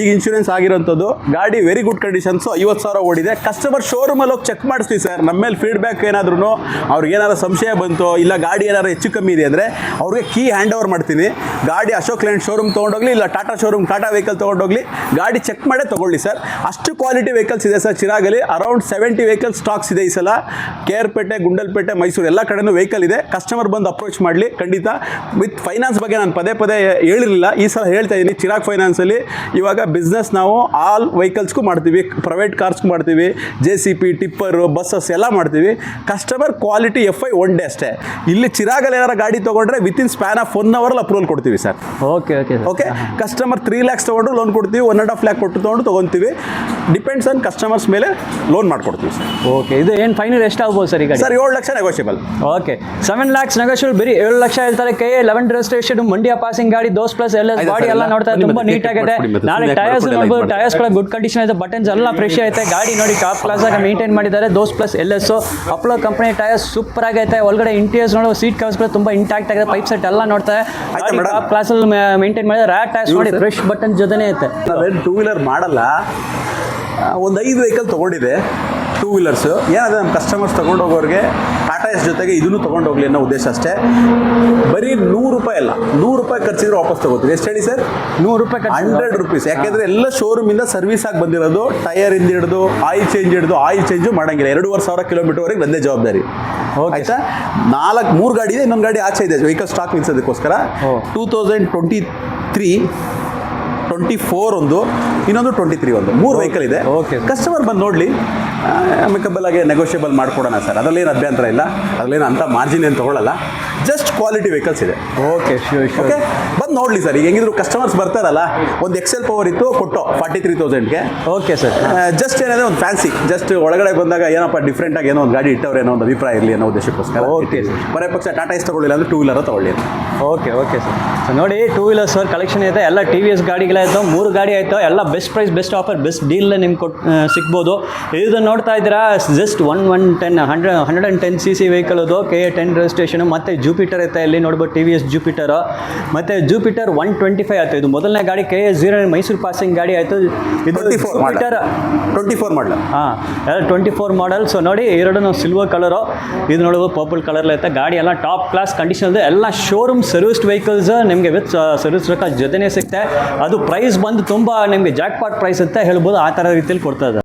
ಈಗ ಇನ್ಶೂರೆನ್ಸ್ ಆಗಿರೋಂಥದ್ದು. ಗಾಡಿ ವೆರಿ ಗುಡ್ ಕಂಡೀಷನ್ಸು, 50,000 ಓಡಿದೆ. ಕಸ್ಟಮರ್ ಶೋರೂಮಲ್ಲಿ ಹೋಗಿ ಚೆಕ್ ಮಾಡಿಸ್ತೀವಿ ಸರ್. ನಮ್ಮ ಮೇಲೆ ಫೀಡ್ಬ್ಯಾಕ್ ಏನಾದ್ರೂ ಅವ್ರಿಗೆ ಏನಾದ್ರು ಸಂಶಯ ಬಂತು, ಇಲ್ಲ ಗಾಡಿ ಏನಾದ್ರು ಹೆಚ್ಚು ಕಮ್ಮಿ ಇದೆ ಅಂದರೆ ಅವ್ರಿಗೆ ಕೀ ಹ್ಯಾಂಡ್ ಓವರ್ ಮಾಡ್ತೀನಿ. ಗಾಡಿ ಅಶೋಕ್ ಲೇಲ್ಯಾಂಡ್ ಶೋರೂಮ್ ತೊಗೊಂಡೋಗ್ಲಿ, ಇಲ್ಲ ಟಾಟಾ ಶೋರೂಮ್, ಟಾಟಾ ವೆಹಿಕಲ್ ತೊಗೊಂಡೋಗ್ಲಿ, ಗಾಡಿ ಚೆಕ್ ಮಾಡೇ ತೊಗೊಳ್ಳಿ ಸರ್. ಅಷ್ಟು ಕ್ವಾಲಿಟಿ ವೆಹಿಕಲ್ಸ್ ಇದೆ ಸರ್ ಚಿರಾಗಲ್ಲಿ. ಅರೌಂಡ್ 70 ವೆಹಿಕಲ್ ಸ್ಟಾಕ್ಸ್ ಇದೆ ಈ ಸಲ. ಕೇರ್ಪೇಟೆ, ಗುಂಡಲ್ಪೇಟೆ, ಮೈಸೂರು ಎಲ್ಲ ಕಡೆನೂ ವೆಹಿಕಲ್ ಇದೆ. ಕಸ್ಟಮರ್ ಬಂದು ಅಪ್ರೋಚ್ ಮಾಡಲಿ ಖಂಡಿತ. ವಿತ್ ಫೈನಾನ್ಸ್ ಬಗ್ಗೆ ನಾನು ಪದೇ ಹೇಳಿರಲಿಲ್ಲ, ಈ ಸಲ ಹೇಳ್ತಾ ಇದ್ದೀನಿ. ಚಿರಾಗ್ ಫೈನಾನ್ಸಲ್ಲಿ ಇವಾಗ ಬಿಸ್ನೆಸ್ ನಾವು ಆಲ್ ವೆಹಿಕಲ್ಸ್ಗೂ ಮಾಡ್ತೀವಿ, ಪ್ರೈವೇಟ್ ಕಾರ್ಸ್ಗೂ ಮಾಡ್ತೀವಿ, JCP, ಟಿಪ್ಪರು, ಬಸ್ಸಸ್ ಎಲ್ಲ ಮಾಡ್ತೀವಿ. ಕಸ್ಟಮರ್ ಕ್ವಾಲಿಟಿ FI 1 ಡೇ ಅಷ್ಟೇ. ಇಲ್ಲಿ ಚಿರಾಗಲ್ಲಿ ಏನಾರು ಗಾಡಿ ತೊಗೊಂಡ್ರೆ ವಿತಿನ್ ಸ್ಪ್ಯಾನ್ ಆಫ್ 1 ಅವರಲ್ಲಿ ಅಪ್ರೂವಲ್ ಕೊಡ್ತೀವಿ ಸರ್. ಓಕೆ. ಕಸ್ಟಮರ್ 3 lakhs ತೊಗೊಂಡು ಲೋನ್ ಕೊಡ್ತೀವಿ, 1.5 lakh ಕೊಟ್ಟು ತೊಗೊಂಡು ತೊಗೊತೀವಿ. ಡಿಪೆಂಡ್ಸ್ ಆನ್ ಕಸ್ಟಮರ್ಸ್ ಮೇಲೆ ಲೋನ್ ಮಾಡ್ಕೊಡ್ತೀವಿ ಸರ್. ಓಕೆ, ಇದು ಏನು ಫೈನಲ್ ಎಷ್ಟು ಆಗ್ಬೋದು ಸರ್ ಈಗ? Sir 7 lakh negotiable. Okay, 7 lakhs negotiable. ಬರೀ 7 ಲಕ್ಷ ಹೇಳ್ತಾರೆ. KA 11 ರಿಜಿಸ್ಟ್ರೇಷನ್ ಮಂಡ್ಯ ಪಾಸಿಂಗ್ ಗಾಡಿ, ದೋಸ್ ಪ್ಲಸ್ LS ಬಾಡಿ ಎಲ್ಲ ನೋಡ್ತಾ ತುಂಬಾ ನೀಟ್ ಆಗಿದೆ. ನಾಳೆ ಟೈರ್ಸ್ ನೋಡ್ಬೋದು, ಟೈರ್ಸ್ ಕೂಡ ಗುಡ್ ಕಂಡೀಷನ್ ಇದೆ, ಬಟನ್ಸ್ ಎಲ್ಲ ಫ್ರೆಶ್ ಐತೆ. ಗಾಡಿ ನೋಡಿ ಟಾಪ್ ಕ್ಲಾಸ್ ಆಗಿ ಮೇಂಟೈನ್ ಮಾಡಿದ್ದಾರೆ. Dost plus LS Apollo company tyres super ಆಗೈತೆ. ಒಳಗಡೆ ಇಂಟೀರಿಯರ್ಸ್ ನೋಡೋ ಸೀಟ್ ಕವರ್ಸ್ ಕೂಡ ತುಂಬಾ ಇಂಟ್ಯಾಕ್ಟ್ ಆಗಿದೆ. ಪೈಪ್ ಸೆಟ್ ಎಲ್ಲ ನೋಡ್ತಾರೆ ಟಾಪ್ ಕ್ಲಾಸ್ ಅಲ್ಲಿ ಮೇಂಟೈನ್ ಮಾಡಿದ್ದಾರೆ. ರ್ಯಾಟ್ ಟೈರ್ಸ್ ನೋಡಿ ಫ್ರೆಶ್ ಬಟನ್ ಜೊತೆನೇ ಐತೆ. ನಾವೇನು 2 ವೀಲರ್ ಮಾಡಲ್ಲ, ಒಂದು 5 ವೆಹಿಕಲ್ ತೊಗೊಂಡಿದೆ 2 ವೀಲರ್ಸು. ಏನಾದರೆ ನಮ್ಮ ಕಸ್ಟಮರ್ಸ್ ತೊಗೊಂಡೋಗೋರಿಗೆ ಟಾಟಾ ಎಸ್ ಜೊತೆಗೆ ಇದನ್ನು ತೊಗೊಂಡೋಗ್ಲಿ ಅನ್ನೋ ಉದ್ದೇಶ ಅಷ್ಟೇ. ಬರೀ 100 ರೂಪಾಯಿ ಅಲ್ಲ, 100 ರೂಪಾಯಿ ಖರ್ಚಿದ್ರೆ ವಾಪಸ್ ತೊಗೋತೀವಿ. ಎಷ್ಟು ಹೇಳಿ ಸರ್? 100 ರೂಪಾಯಿ, 100 ರೂಪೀಸ್. ಯಾಕೆಂದರೆ ಎಲ್ಲ ಶೋರೂಮಿಂದ ಸರ್ವಿಸ್ ಆಗಿ ಬಂದಿರೋದು. ಟೈರಿಂದ ಹಿಡಿದು ಆಯಿಲ್ ಚೇಂಜು ಮಾಡೋಂಗಿಲ್ಲ. 2,500 ಕಿಲೋಮೀಟರ್ವರೆಗೆ ನಂದೇ ಜವಾಬ್ದಾರಿ. ಆಯಿತಾ? 3 ಗಾಡಿ ಇದೆ, ಇನ್ನೊಂದು ಗಾಡಿ ಆಚೆ ಇದೆ ವೆಹಿಕಲ್ ಸ್ಟಾಕ್ ನಿಲ್ಸೋದಕ್ಕೋಸ್ಕರ. 2023, 24 ಒಂದು, ಇನ್ನೊಂದು 23 ಒಂದು, 3 ವೆಹಿಕಲ್ ಇದೆ. ಕಸ್ಟಮರ್ ಬಂದು ನೋಡಲಿ, ಅಮಿಕಬಲ್ ಆಗಿ ನೆಗೋಷಿಯಬಲ್ ಮಾಡ್ಕೊಡೋಣ ಸರ್. ಅದರಲ್ಲೇನು ಅಭ್ಯಂತರ ಇಲ್ಲ, ಅದರಲ್ಲೇನು ಅಂತ ಮಾರ್ಜಿನ್ ಏನು ತೊಗೊಳ್ಳಲ್ಲ. ಜಸ್ಟ್ ಕ್ವಾಲಿಟಿ ವೆಹಿಕಲ್ಸ್ ಇದೆ. ಓಕೆ, ಓಕೆ, ಬಂದು ನೋಡಲಿ ಸರ್. ಈಗ ಹೆಂಗಿದ್ರು ಕಸ್ಟಮರ್ಸ್ ಬರ್ತಾರಲ್ಲ, ಒಂದು ಎಕ್ಸೆಲ್ ಪವರ್ ಇತ್ತು ಕೊಟ್ಟು 43,000ಗೆ. Okay sir. ಜಸ್ಟ್ ಏನಂದರೆ ಒಂದು ಫ್ಯಾನ್ಸಿ, ಜಸ್ಟ್ ಒಳಗಡೆ ಬಂದಾಗ ಏನಪ್ಪ ಡಿಫ್ರೆಂಟಾಗಿ ಏನೋ ಒಂದು ಗಾಡಿ ಇಟ್ಟವ್ರೆ ಅನ್ನೋ ಒಂದು ಅಭಿಪ್ರಾಯ ಇರಲಿ ಅನ್ನೋ ಉದ್ದೇಶಕ್ಕೋಸ್ಕರ. ಓಕೆ, ಬರೇ ಪಕ್ಷ ಟಾಟಾ ಎಸ್ ತೊಗೊಳ್ಳಿಲ್ಲ ಅಂದರೆ 2 ವೀಲರ್ ತೊಗೊಳ್ಳಿ. Okay sir. ಸೊ ನೋಡಿ 2 ವೀಲರ್ಸ್ ಕಲೆಕ್ಷನ್ ಇದೆ. ಎಲ್ಲ TVS ಗಾಡಿಗಳಾಯಿತು, 3 ಗಾಡಿ ಆಯಿತು. ಎಲ್ಲ best price, best offer, best deal ನಿಮ್ಗೆ ಸಿಗ್ಬೋದು. ಇದನ್ನು ನೋಡ್ತಾ ಇದ್ದೀರಾ, ಜಸ್ಟ್ 110 cc ವೆಹಿಕಲ್ ಅದು. KA 10 registration. ಮತ್ತು ಜೂಪಿಟರ್ ಐತೆ, ಇಲ್ಲಿ ನೋಡ್ಬೋದು TVS ಜೂಪಿಟರ್. ಮತ್ತು ಜೂಪಿಟರ್ 125 ಆಯಿತು. ಇದು ಮೊದಲನೇ ಗಾಡಿ. KA 0 ಮೈಸೂರು ಪಾಸಿಂಗ್ ಗಾಡಿ ಆಯಿತು. ಇದು ಜೂಪಿಟರ್ 24 ಮಾಡಲ್. ಹಾಂ, ಎಲ್ಲ 24 ಮಾಡಲ್. ಸೊ ನೋಡಿ, ಎರಡು ಸಿಲ್ವರ್ ಕಲರು, ಇದು ನೋಡ್ಬೋದು ಪರ್ಪಲ್ ಕಲರ್ ಐತೆ. ಗಾಡಿ ಎಲ್ಲ ಟಾಪ್ ಕ್ಲಾಸ್ ಕಂಡೀಷನ್ ಇದೆ. ಎಲ್ಲ ಶೋರೂಮ್ ಸರ್ವಿಸ್ಡ್ ವೆಹಿಕಲ್ಸ್ ನಿಮಗೆ ವಿತ್ ಸರ್ವಿಸ್ ಜೊತೆನೇ ಸಿಗುತ್ತೆ. ಅದು ಪ್ರೈಸ್ ಬಂದು ತುಂಬ ನಿಮಗೆ ಜಾಕ್ಪಾಟ್ ಪ್ರೈಸ್ ಅಂತ ಹೇಳ್ಬೋದು. ಆ ಥರ ರೀತಿಯಲ್ಲಿ ಕೊಡ್ತಾ ಇದೆ.